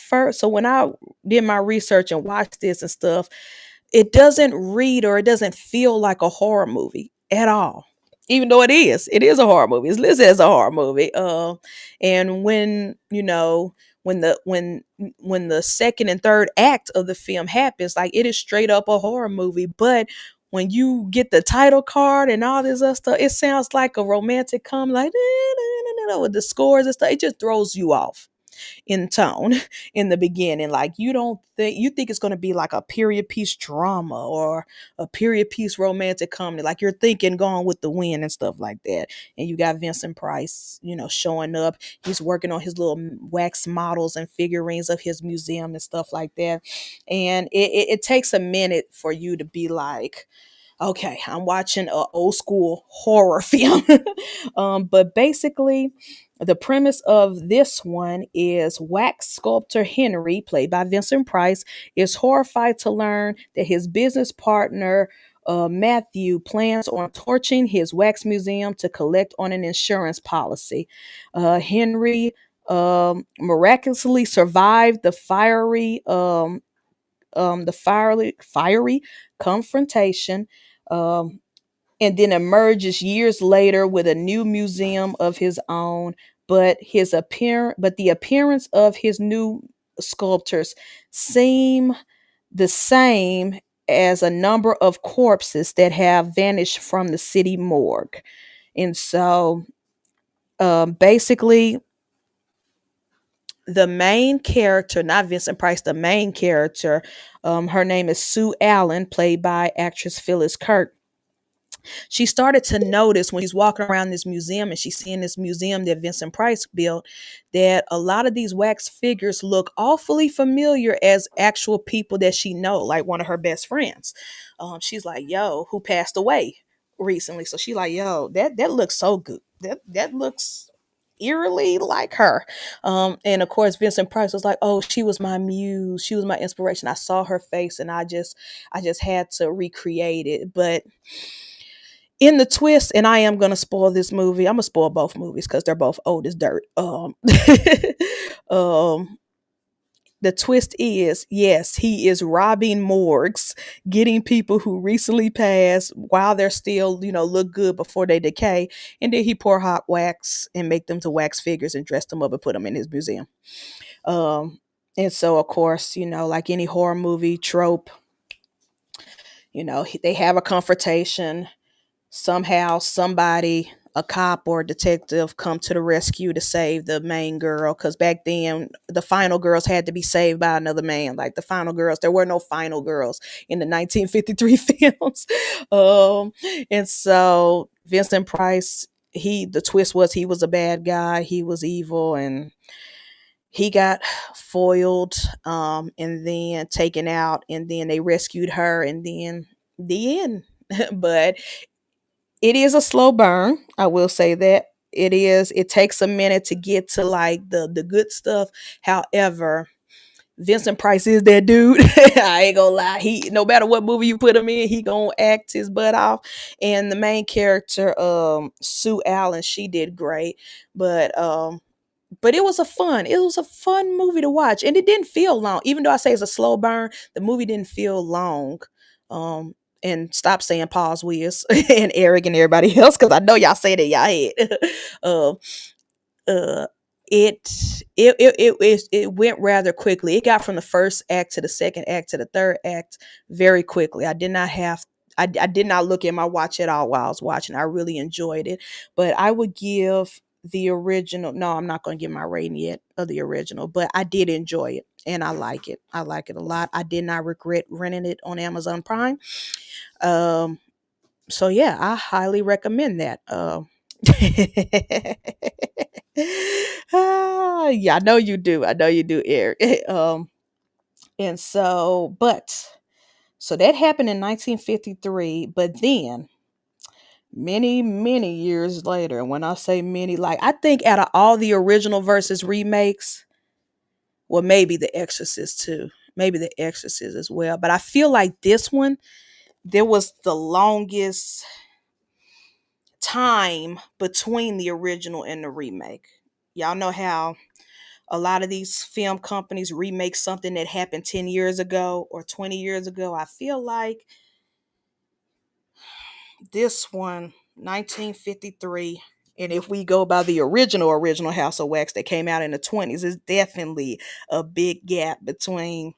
A: did my research and watched this and stuff, it doesn't read or it doesn't feel like a horror movie at all. Even though it is a horror movie. It's listed as a horror movie. And when the second and third act of the film happens, like, it is straight up a horror movie. But when you get the title card and all this other stuff, it sounds like a romantic comedy, like with the scores and stuff. It just throws you off in tone in the beginning. Like, you think it's going to be like a period piece drama or a period piece romantic comedy. Like, you're thinking Gone with the Wind and stuff like that. And you got Vincent Price, showing up. He's working on his little wax models and figurines of his museum and stuff like that. And it takes a minute for you to be like, okay, I'm watching a old school horror film. But basically, the premise of this one is wax sculptor Henry, played by Vincent Price, is horrified to learn that his business partner, Matthew, plans on torching his wax museum to collect on an insurance policy. Henry miraculously survived the fiery confrontation, um, and then emerges years later with a new museum of his own. But the appearance of his new sculptures seem the same as a number of corpses that have vanished from the city morgue. And so, basically, the main character, not Vincent Price, the main character, her name is Sue Allen, played by actress Phyllis Kirk. She started to notice when she's walking around this museum and she's seeing this museum that Vincent Price built, that a lot of these wax figures look awfully familiar as actual people that she know, like one of her best friends. She's like, yo, who passed away recently. So she like, yo, that looks so good. That looks eerily like her. And of course Vincent Price was like, oh, she was my muse, she was my inspiration. I saw her face and I just had to recreate it. But in the twist, and I am gonna spoil this movie. I'm gonna spoil both movies because they're both old as dirt. Um, the twist is, yes, he is robbing morgues, getting people who recently passed while they're still, look good before they decay, and then he pour hot wax and make them to wax figures and dress them up and put them in his museum. Um, and so, of course, like any horror movie trope, they have a confrontation. Somehow somebody, a cop or a detective, come to the rescue to save the main girl, because back then the final girls had to be saved by another man. Like, the final girls, there were no final girls in the 1953 films. And so Vincent Price the twist was he was a bad guy, he was evil, and he got foiled, and then taken out, and then they rescued her, and then the end. But it is a slow burn, I will say that. It takes a minute to get to like the good stuff. However, Vincent Price is that dude. I ain't gonna lie. He, no matter what movie you put him in, he gonna act his butt off. And the main character, Sue Allen, she did great. But it was a fun movie to watch, and it didn't feel long. Even though I say it's a slow burn, the movie didn't feel long. Um, and stop saying pause, Wiz and Eric and everybody else, because I know y'all say that y'all head. um, uh it it went rather quickly. It got from the first act to the second act to the third act very quickly. I did not look at my watch at all while I was watching. I really enjoyed it. But I would give the original, no, I'm not going to give my rating yet of the original, but I did enjoy it and I like it. I like it a lot. I did not regret renting it on Amazon Prime. um so yeah, I highly recommend that. Yeah, I know you do. I know you do, Eric. And so that happened in 1953, but then many, many years later, when I say many, like I think out of all the original versus remakes, well, maybe The Exorcist too, maybe The Exorcist as well, but I feel like this one, there was the longest time between the original and the remake. Y'all know how a lot of these film companies remake something that happened 10 years ago or 20 years ago. I feel like this one, 1953, and if we go by the original House of Wax that came out in the 20s, is definitely a big gap between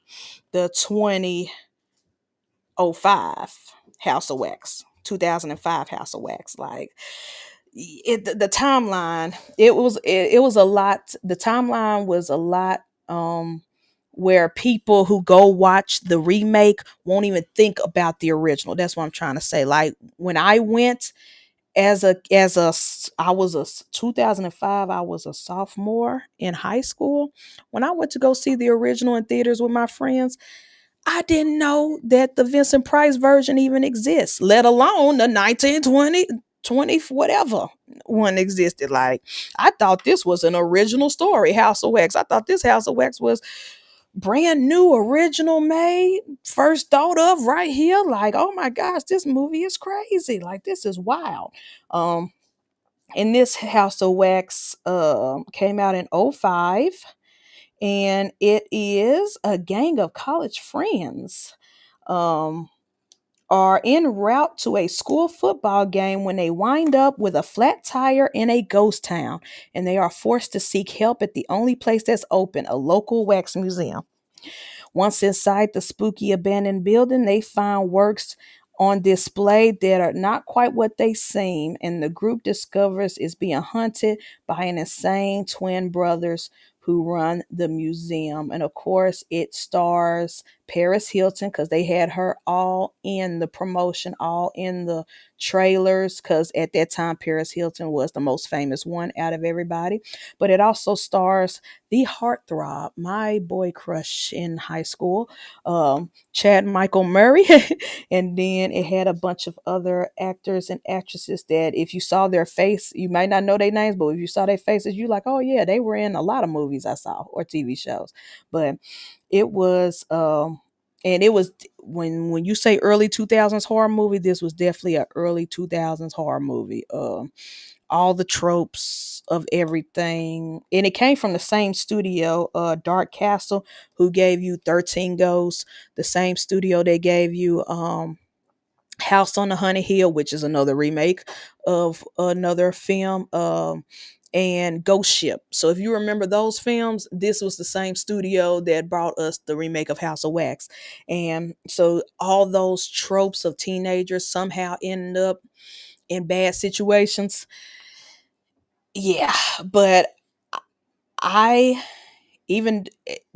A: the 2005 House of Wax, 2005 House of Wax. Like, the timeline, it was a lot. The timeline was a lot, where people who go watch the remake won't even think about the original. That's what I'm trying to say. Like when I went, I was 2005, I was a sophomore in high school. When I went to go see the original in theaters with my friends, I didn't know that the Vincent Price version even exists, let alone the 1920 20 whatever one existed. Like, I thought this was an original story, House of Wax. I thought this House of Wax was brand new, original made, first thought of right here. Like, oh my gosh, this movie is crazy. Like, this is wild. Um, and this House of Wax came out in '05, and it is a gang of college friends um, are en route to a school football game when they wind up with a flat tire in a ghost town, and they are forced to seek help at the only place that's open, a local wax museum. Once inside the spooky abandoned building, they find works on display that are not quite what they seem, and the group discovers it's being hunted by an insane twin brothers who run the museum. And of course, it stars Paris Hilton, because they had her all in the promotion, all in the trailers, because at that time, Paris Hilton was the most famous one out of everybody. But it also stars the heartthrob, my boy crush in high school, Chad Michael Murray. And then it had a bunch of other actors and actresses that if you saw their face, you might not know their names, but if you saw their faces, you like, oh yeah, they were in a lot of movies I saw or TV shows. But it was and it was, when you say early 2000s horror movie, this was definitely a early 2000s horror movie. All the tropes of everything. And it came from the same studio, Dark Castle, who gave you 13 Ghosts, the same studio they gave you House on the Honey Hill, which is another remake of another film, and Ghost Ship. So if you remember those films, this was the same studio that brought us the remake of House of Wax. And so all those tropes of teenagers somehow end up in bad situations. Yeah, but I even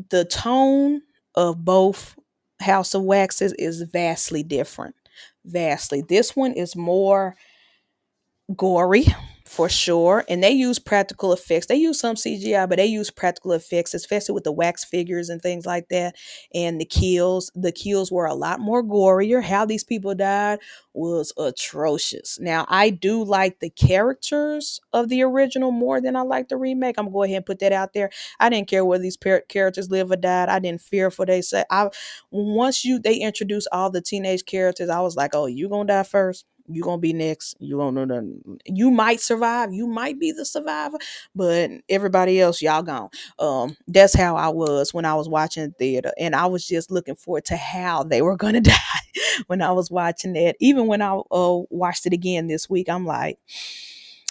A: the tone of both House of Waxes is vastly different. Vastly. This one is more gory, for sure. And they use practical effects. They use some CGI, but they use practical effects, especially with the wax figures and things like that. And the kills were a lot more gorier. How these people died was atrocious. Now, I do like the characters of the original more than I like the remake. I'm going to go ahead and put that out there. I didn't care whether these characters live or died. I didn't fear for they say. Once they introduced all the teenage characters, I was like, oh, you gonna die first. You gonna be next. You gonna know that you might survive. You might be the survivor, but everybody else, y'all gone. That's how I was when I was watching theater, and I was just looking forward to how they were gonna die when I was watching that. Even when I watched it again this week, I'm like,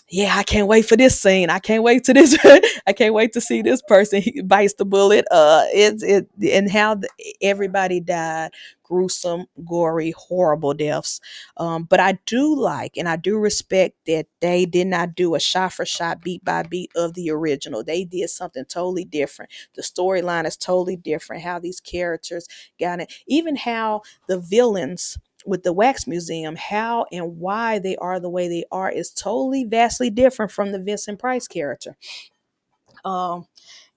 A: yeah, I can't wait for this scene. I can't wait to this. I can't wait to see this person he bites the bullet. It and how everybody died, gruesome, gory, horrible deaths. But I do like and I do respect that they did not do a shot for shot, beat by beat of the original. They did something totally different. The storyline is totally different. How these characters got it, even how the villains with the wax museum, how and why they are the way they are is totally vastly different from the Vincent Price character. Um,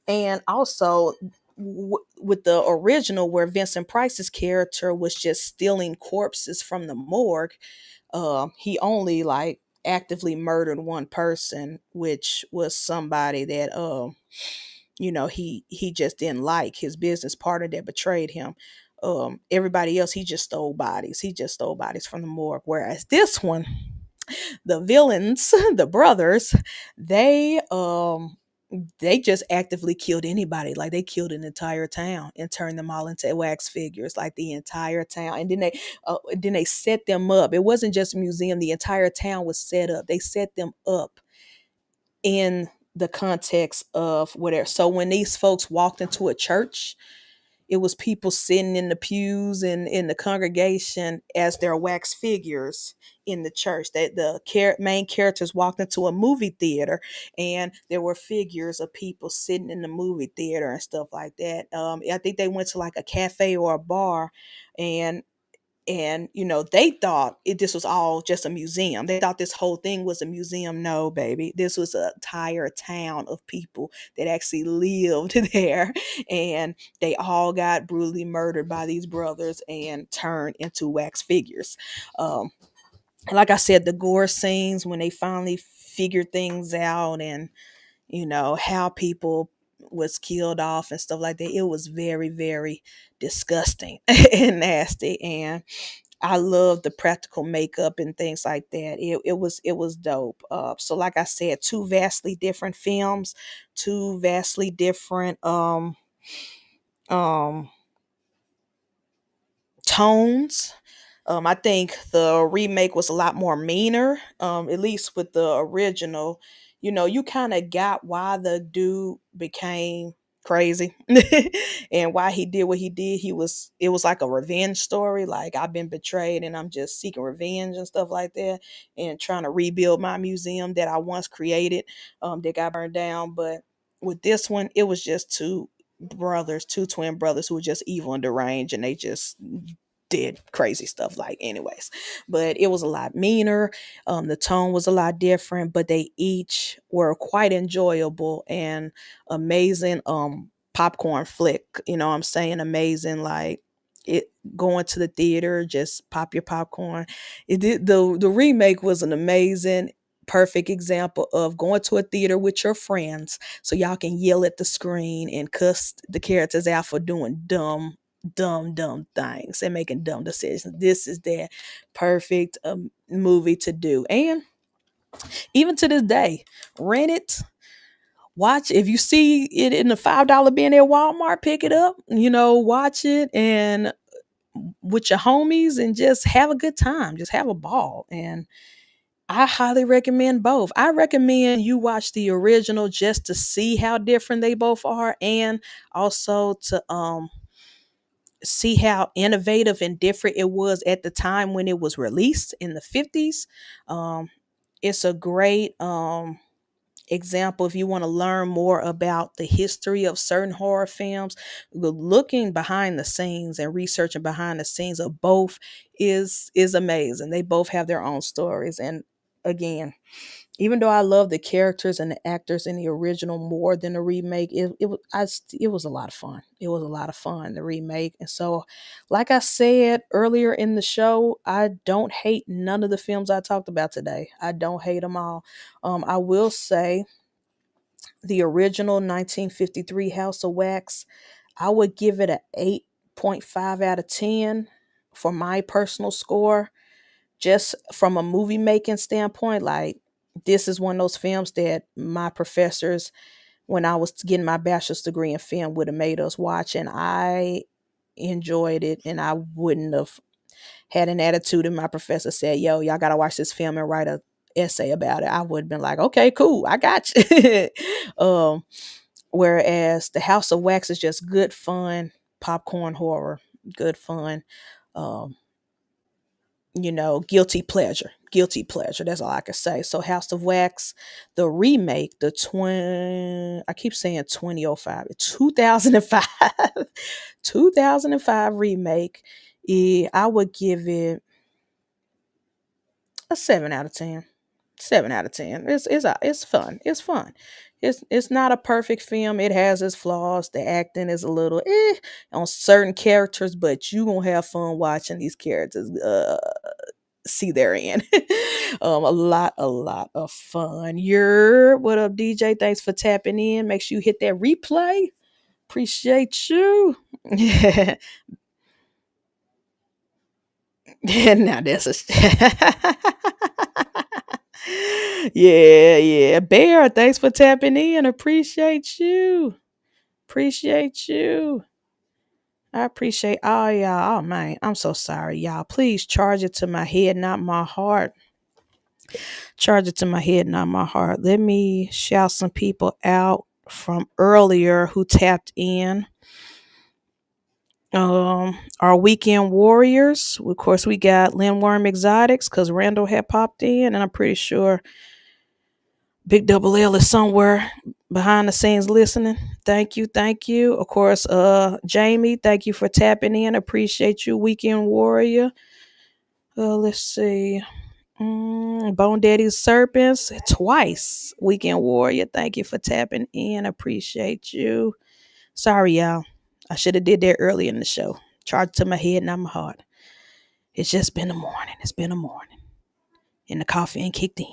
A: and also with the original, where Vincent Price's character was just stealing corpses from the morgue, he only like actively murdered one person, which was somebody that he just didn't like, his business partner that betrayed him. Everybody else, he just stole bodies from the morgue. Whereas this one, the villains, the brothers, they they just actively killed anybody. Like they killed an entire town and turned them all into wax figures, like the entire town. And then they set them up. It wasn't just a museum, the entire town was set up. They set them up in the context of whatever. So when these folks walked into a church, it was people sitting in the pews and in the congregation as their wax figures in the church. That the main characters walked into a movie theater, and there were figures of people sitting in the movie theater and stuff like that. I think they went to like a cafe or a bar, and they thought this was all just a museum. They thought this whole thing was a museum. No, baby, this was an entire town of people that actually lived there, and they all got brutally murdered by these brothers and turned into wax figures. Like I said, the gore scenes when they finally figured things out, and how people was killed off and stuff like that, it was very, very disgusting and nasty. And I love the practical makeup and things like that. It was dope. So like I said, two vastly different films, two vastly different um tones. I think the remake was a lot more meaner. At least with the original, you kind of got why the dude became crazy and why he did what he did. It was like a revenge story. Like, I've been betrayed and I'm just seeking revenge and stuff like that, and trying to rebuild my museum that I once created, that got burned down. But with this one, it was just two twin brothers who were just evil and deranged, and they just did crazy stuff, like, anyways. But it was a lot meaner. The tone was a lot different, but they each were quite enjoyable and amazing popcorn flick. You know what I'm saying? Amazing, like, it going to the theater, just pop your popcorn. It did the remake was an amazing perfect example of going to a theater with your friends so y'all can yell at the screen and cuss the characters out for doing dumb things and making dumb decisions. This is their perfect movie to do. And even to this day, rent it, watch. If you see it in the $5 bin at Walmart, pick it up, watch it, and with your homies, and just have a good time, just have a ball. And I highly recommend both. I recommend you watch the original just to see how different they both are, and also to see how innovative and different it was at the time when it was released in the 50s. Um, it's a great example if you want to learn more about the history of certain horror films. Looking behind the scenes and researching behind the scenes of both is amazing. They both have their own stories. And again, Even though I love the characters and the actors in the original more than the remake, it was a lot of fun. It was a lot of fun, the remake. And so, like I said earlier in the show, I don't hate none of the films I talked about today. I don't hate them all. I will say the original 1953 House of Wax, I would give it a 8.5 out of 10 for my personal score. Just from a movie making standpoint, like, this is one of those films that my professors, when I was getting my bachelor's degree in film, would have made us watch, and I enjoyed it, and I wouldn't have had an attitude if my professor said, yo, y'all gotta watch this film and write a essay about it. I would have been like, okay, cool, I got you. Whereas the House of Wax is just good fun, popcorn horror, good fun. Um, guilty pleasure. Guilty pleasure. That's all I can say. So House of Wax, the remake, I keep saying 2005, 2005, 2005 remake, I would give it a 7 out of 10. 7 out of 10. It's fun. It's fun. It's not a perfect film. It has its flaws. The acting is a little on certain characters, but you gonna have fun watching these characters see their end. A lot of fun. What up, DJ? Thanks for tapping in. Make sure you hit that replay. Appreciate you. Yeah. Now that's yeah. Bear, thanks for tapping in. Appreciate you. Appreciate you. I appreciate all y'all. Oh man, I'm so sorry, y'all. Please charge it to my head, not my heart. Charge it to my head, not my heart. Let me shout some people out from earlier who tapped in. Our weekend warriors. Of course, we got LINDWRYM Exotics because Randall had popped in, and I'm pretty sure Big Double L is somewhere behind the scenes listening. Thank you, thank you. Of course, Jamie, thank you for tapping in. Appreciate you, weekend warrior. Let's see. Bone Daddy's Serpents twice. Weekend Warrior, thank you for tapping in. Appreciate you. Sorry, y'all. I should have did that early in the show. Charged to my head, not my heart. It's just been a morning. It's been a morning. And the coffee ain't kicked in.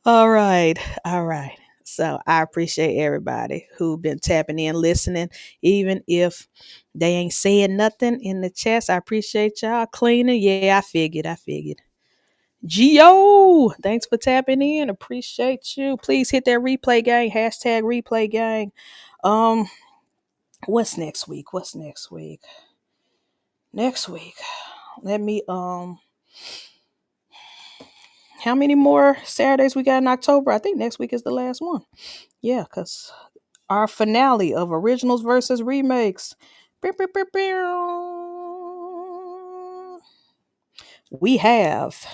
A: All right. All right. So I appreciate everybody who been tapping in, listening, even if they ain't saying nothing in the chats. I appreciate y'all cleaning. Yeah, I figured. Geo, thanks for tapping in. Appreciate you. Please hit that replay gang. Hashtag replay gang. Um, what's next week? What's next week? Next week. Let me how many more Saturdays we got in October? I think next week is the last one. Yeah, because our finale of originals versus remakes. We have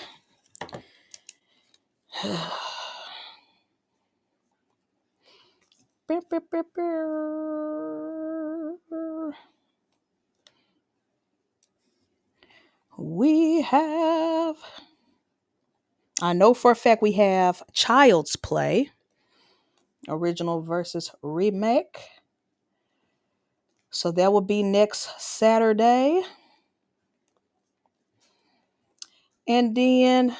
A: we have I know for a fact we have Child's Play, original versus remake. So that will be next Saturday. And then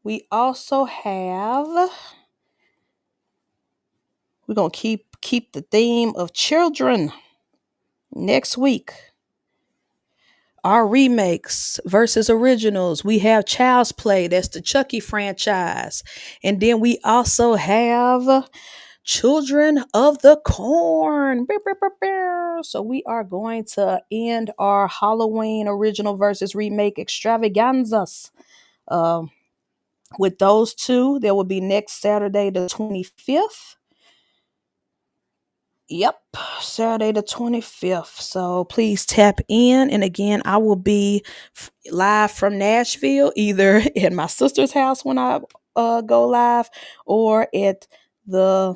A: we also have, we're going to keep the theme of children next week. Our remakes versus originals. We have Child's Play. That's the Chucky franchise. And then we also have Children of the Corn. So we are going to end our Halloween original versus remake extravaganzas with those two. There will be next Saturday, the 25th. Yep, Saturday the 25th. So please tap in. And again, I will be live from Nashville, either at my sister's house when I go live, or at the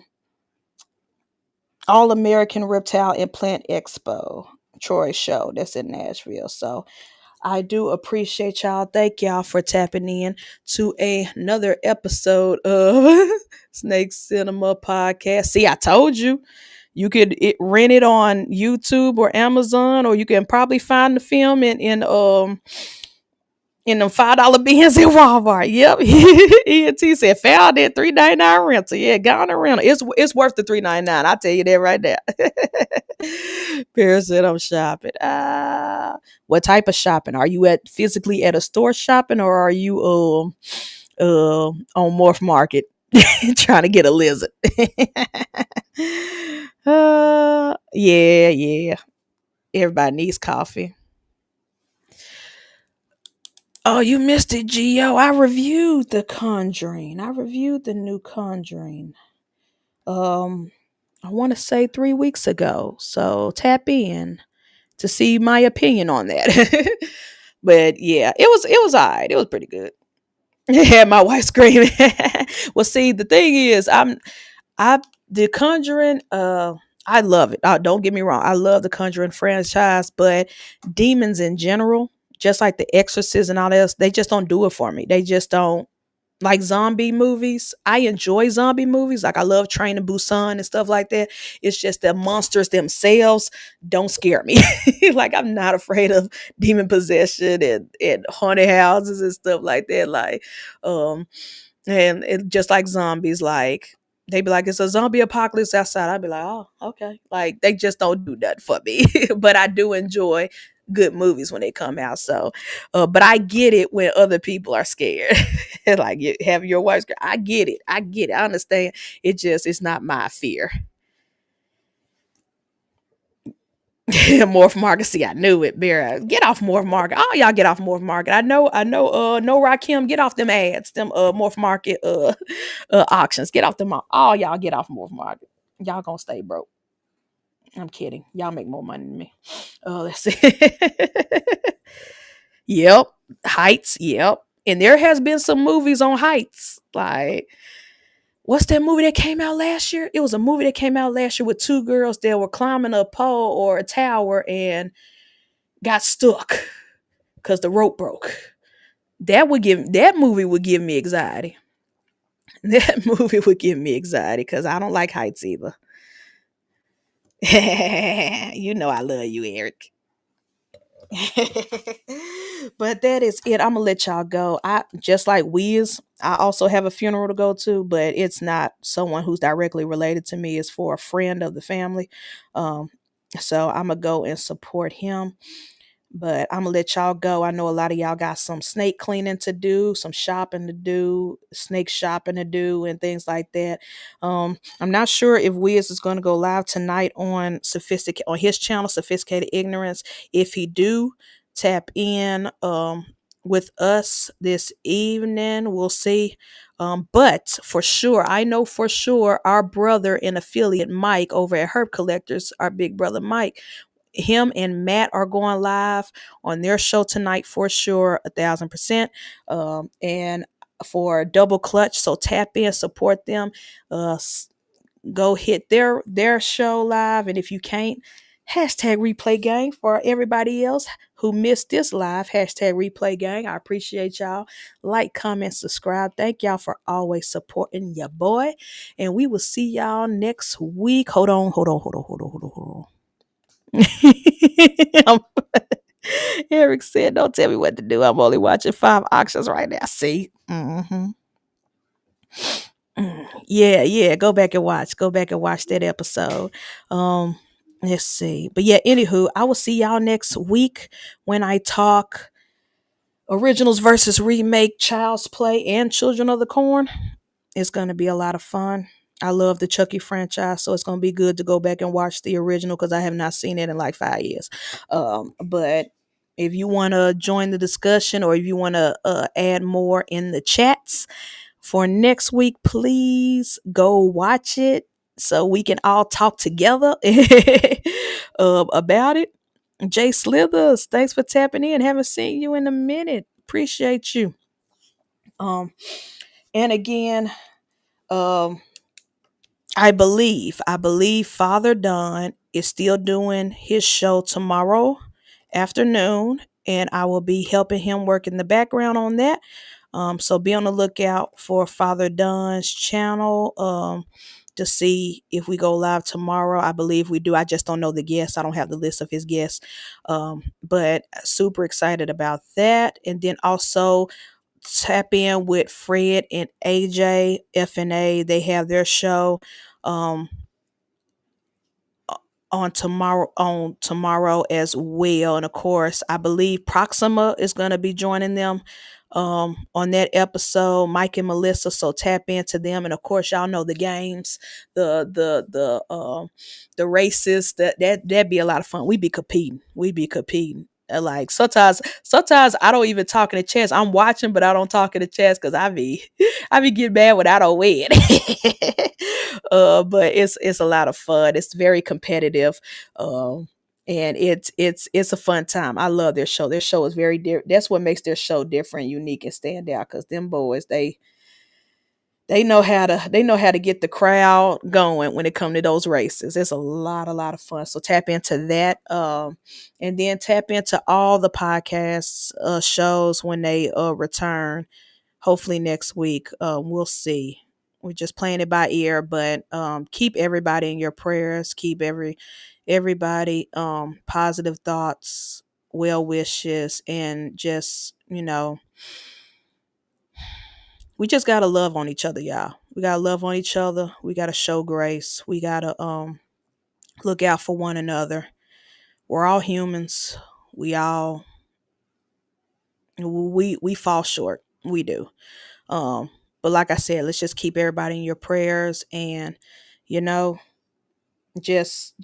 A: All American Reptile and Plant Expo Troy show that's in Nashville. So I do appreciate y'all. Thank y'all for tapping in to another episode of Snake Cinema Podcast. See, I told you. You could rent it on YouTube or Amazon, or you can probably find the film in them $5 bins at Walmart. Yep. ENT said found it $3.99 rental. Yeah, go on a rental. It's worth the $3.99. I'll tell you that right there. Paris said I'm shopping. What type of shopping? Are you at physically at a store shopping, or are you on Morph Market trying to get a lizard? Yeah. Everybody needs coffee. Oh, you missed it, Gio. I reviewed The Conjuring. I reviewed the new Conjuring. Um, I want to say 3 weeks ago. So tap in to see my opinion on that. But yeah, it was alright. It was pretty good. Yeah, my wife screaming. Well, see, the thing is, I the Conjuring. I love it. Don't get me wrong. I love the Conjuring franchise, but demons in general, just like The Exorcist and all else, they just don't do it for me. They just don't like zombie movies. I enjoy zombie movies. Like I love Train to Busan and stuff like that. It's just the monsters themselves don't scare me. Like I'm not afraid of demon possession and haunted houses and stuff like that. Like, and it just like zombies, like they be like, it's a zombie apocalypse outside. I'd be like, oh, okay. Like they just don't do that for me. But I do enjoy good movies when they come out. So, but I get it when other people are scared. Like you have your wife scared. I get it. I get it. I understand. It's not my fear. Morph Market. See, I knew it. Bear, get off Morph Market. Oh, y'all get off Morph Market. I know. No Rakim, get off them ads. Them Morph Market auctions. Get off them. All y'all get off Morph Market. Y'all gonna stay broke. I'm kidding. Y'all make more money than me. Let's see. Yep. Heights. Yep. And there has been some movies on Heights. Like, what's that movie that came out last year? It was a movie that came out last year with two girls that were climbing a pole or a tower and got stuck because the rope broke. That movie would give me anxiety. That movie would give me anxiety because I don't like heights either. You know I love you, Eric. But that is it. I'm gonna let y'all go. I just like Wiz. I also have a funeral to go to, but it's not someone who's directly related to me. It's for a friend of the family. Um, so I'm gonna go and support him. But I'm gonna let y'all go. I know a lot of y'all got some snake cleaning to do, some shopping to do, snake shopping to do, and things like that. I'm not sure if Wiz is gonna go live tonight on on his channel, Sophisticated Ignorance. If he do, tap in with us this evening. We'll see. But for sure, I know for sure our brother and affiliate Mike over at Herb Collectors, our big brother Mike, him and Matt are going live on their show tonight for sure, 1,000%. And for Double Clutch, so tap in, support them. Uh, Go hit their show live, and if you can't, hashtag replay gang for everybody else who missed this live. Hashtag replay gang. I appreciate y'all. Like, comment, subscribe. Thank y'all for always supporting your boy, and we will see y'all next week. Hold on. Eric said, "Don't tell me what to do. I'm only watching 5 auctions right now." See, yeah. Go back and watch. Go back and watch that episode. Um, let's see. But yeah, anywho, I will see y'all next week when I talk originals versus remake, Child's Play, and Children of the Corn. It's gonna be a lot of fun. I love the Chucky franchise, so it's gonna be good to go back and watch the original because I have not seen it in like 5 years. But if you want to join the discussion or if you want to add more in the chats for next week, please go watch it so we can all talk together about it. Jay Slithers, thanks for tapping in. Haven't seen you in a minute. Appreciate you. Um, and again, um, I believe Father Don is still doing his show tomorrow afternoon and I will be helping him work in the background on that. So be on the lookout for Father Don's channel to see if we go live tomorrow. I believe we do. I just don't know the guests. I don't have the list of his guests. But super excited about that. And then also tap in with Fred and AJ FNA. They have their show. On tomorrow as well. And of course, I believe Proxima is going to be joining them on that episode, Mike and Melissa. So tap into them. And of course, y'all know the games, the races. That'd be a lot of fun. We be competing. Like sometimes I don't even talk in the chest. I'm watching, but I don't talk in the chest because I be getting mad when I don't win. But it's a lot of fun. It's very competitive. And it's a fun time. I love their show. Their show is very different. That's what makes their show different, unique, and stand out. Cause them boys, they know how to get the crowd going when it comes to those races. It's a lot of fun. So tap into that. And then tap into all the podcasts shows when they return. Hopefully next week. We'll see. We're just playing it by ear, but keep everybody in your prayers. Keep everybody positive thoughts, well wishes, and just we just gotta love on each other, y'all. We gotta love on each other. We gotta show grace. We gotta look out for one another. We're all humans. We fall short. We do. Um, but like I said, let's just keep everybody in your prayers, and you know, just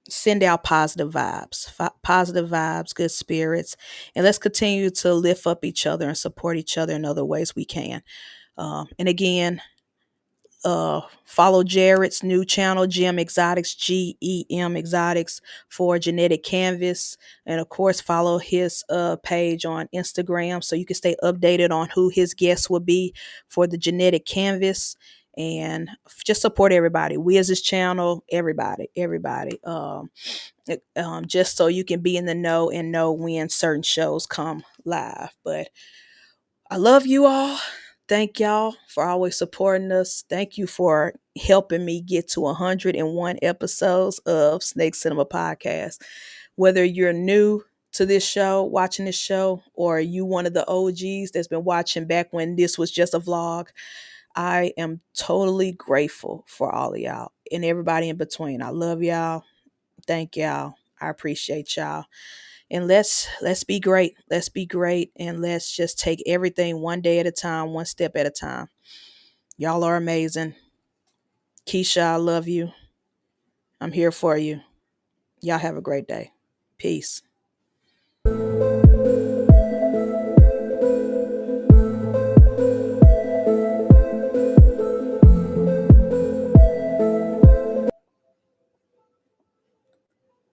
A: send out positive vibes, good spirits, and let's continue to lift up each other and support each other in other ways we can. And again, follow Jared's new channel, Gem Exotics, GEM Exotics, for Genetic Canvas. And of course, follow his page on Instagram so you can stay updated on who his guests will be for the Genetic Canvas. And just support everybody. We as his channel, everybody. Just so you can be in the know and know when certain shows come live. But I love you all. Thank y'all for always supporting us. Thank you for helping me get to 101 episodes of Snake Cinema Podcast. Whether you're new to this show, watching this show, or you one of the OGs that's been watching back when this was just a vlog, I am totally grateful for all of y'all and everybody in between. I love y'all. Thank y'all. I appreciate y'all. And let's be great. Let's be great, and let's just take everything one day at a time, one step at a time. Y'all are amazing. Keisha, I love you. I'm here for you. Y'all have a great day. Peace.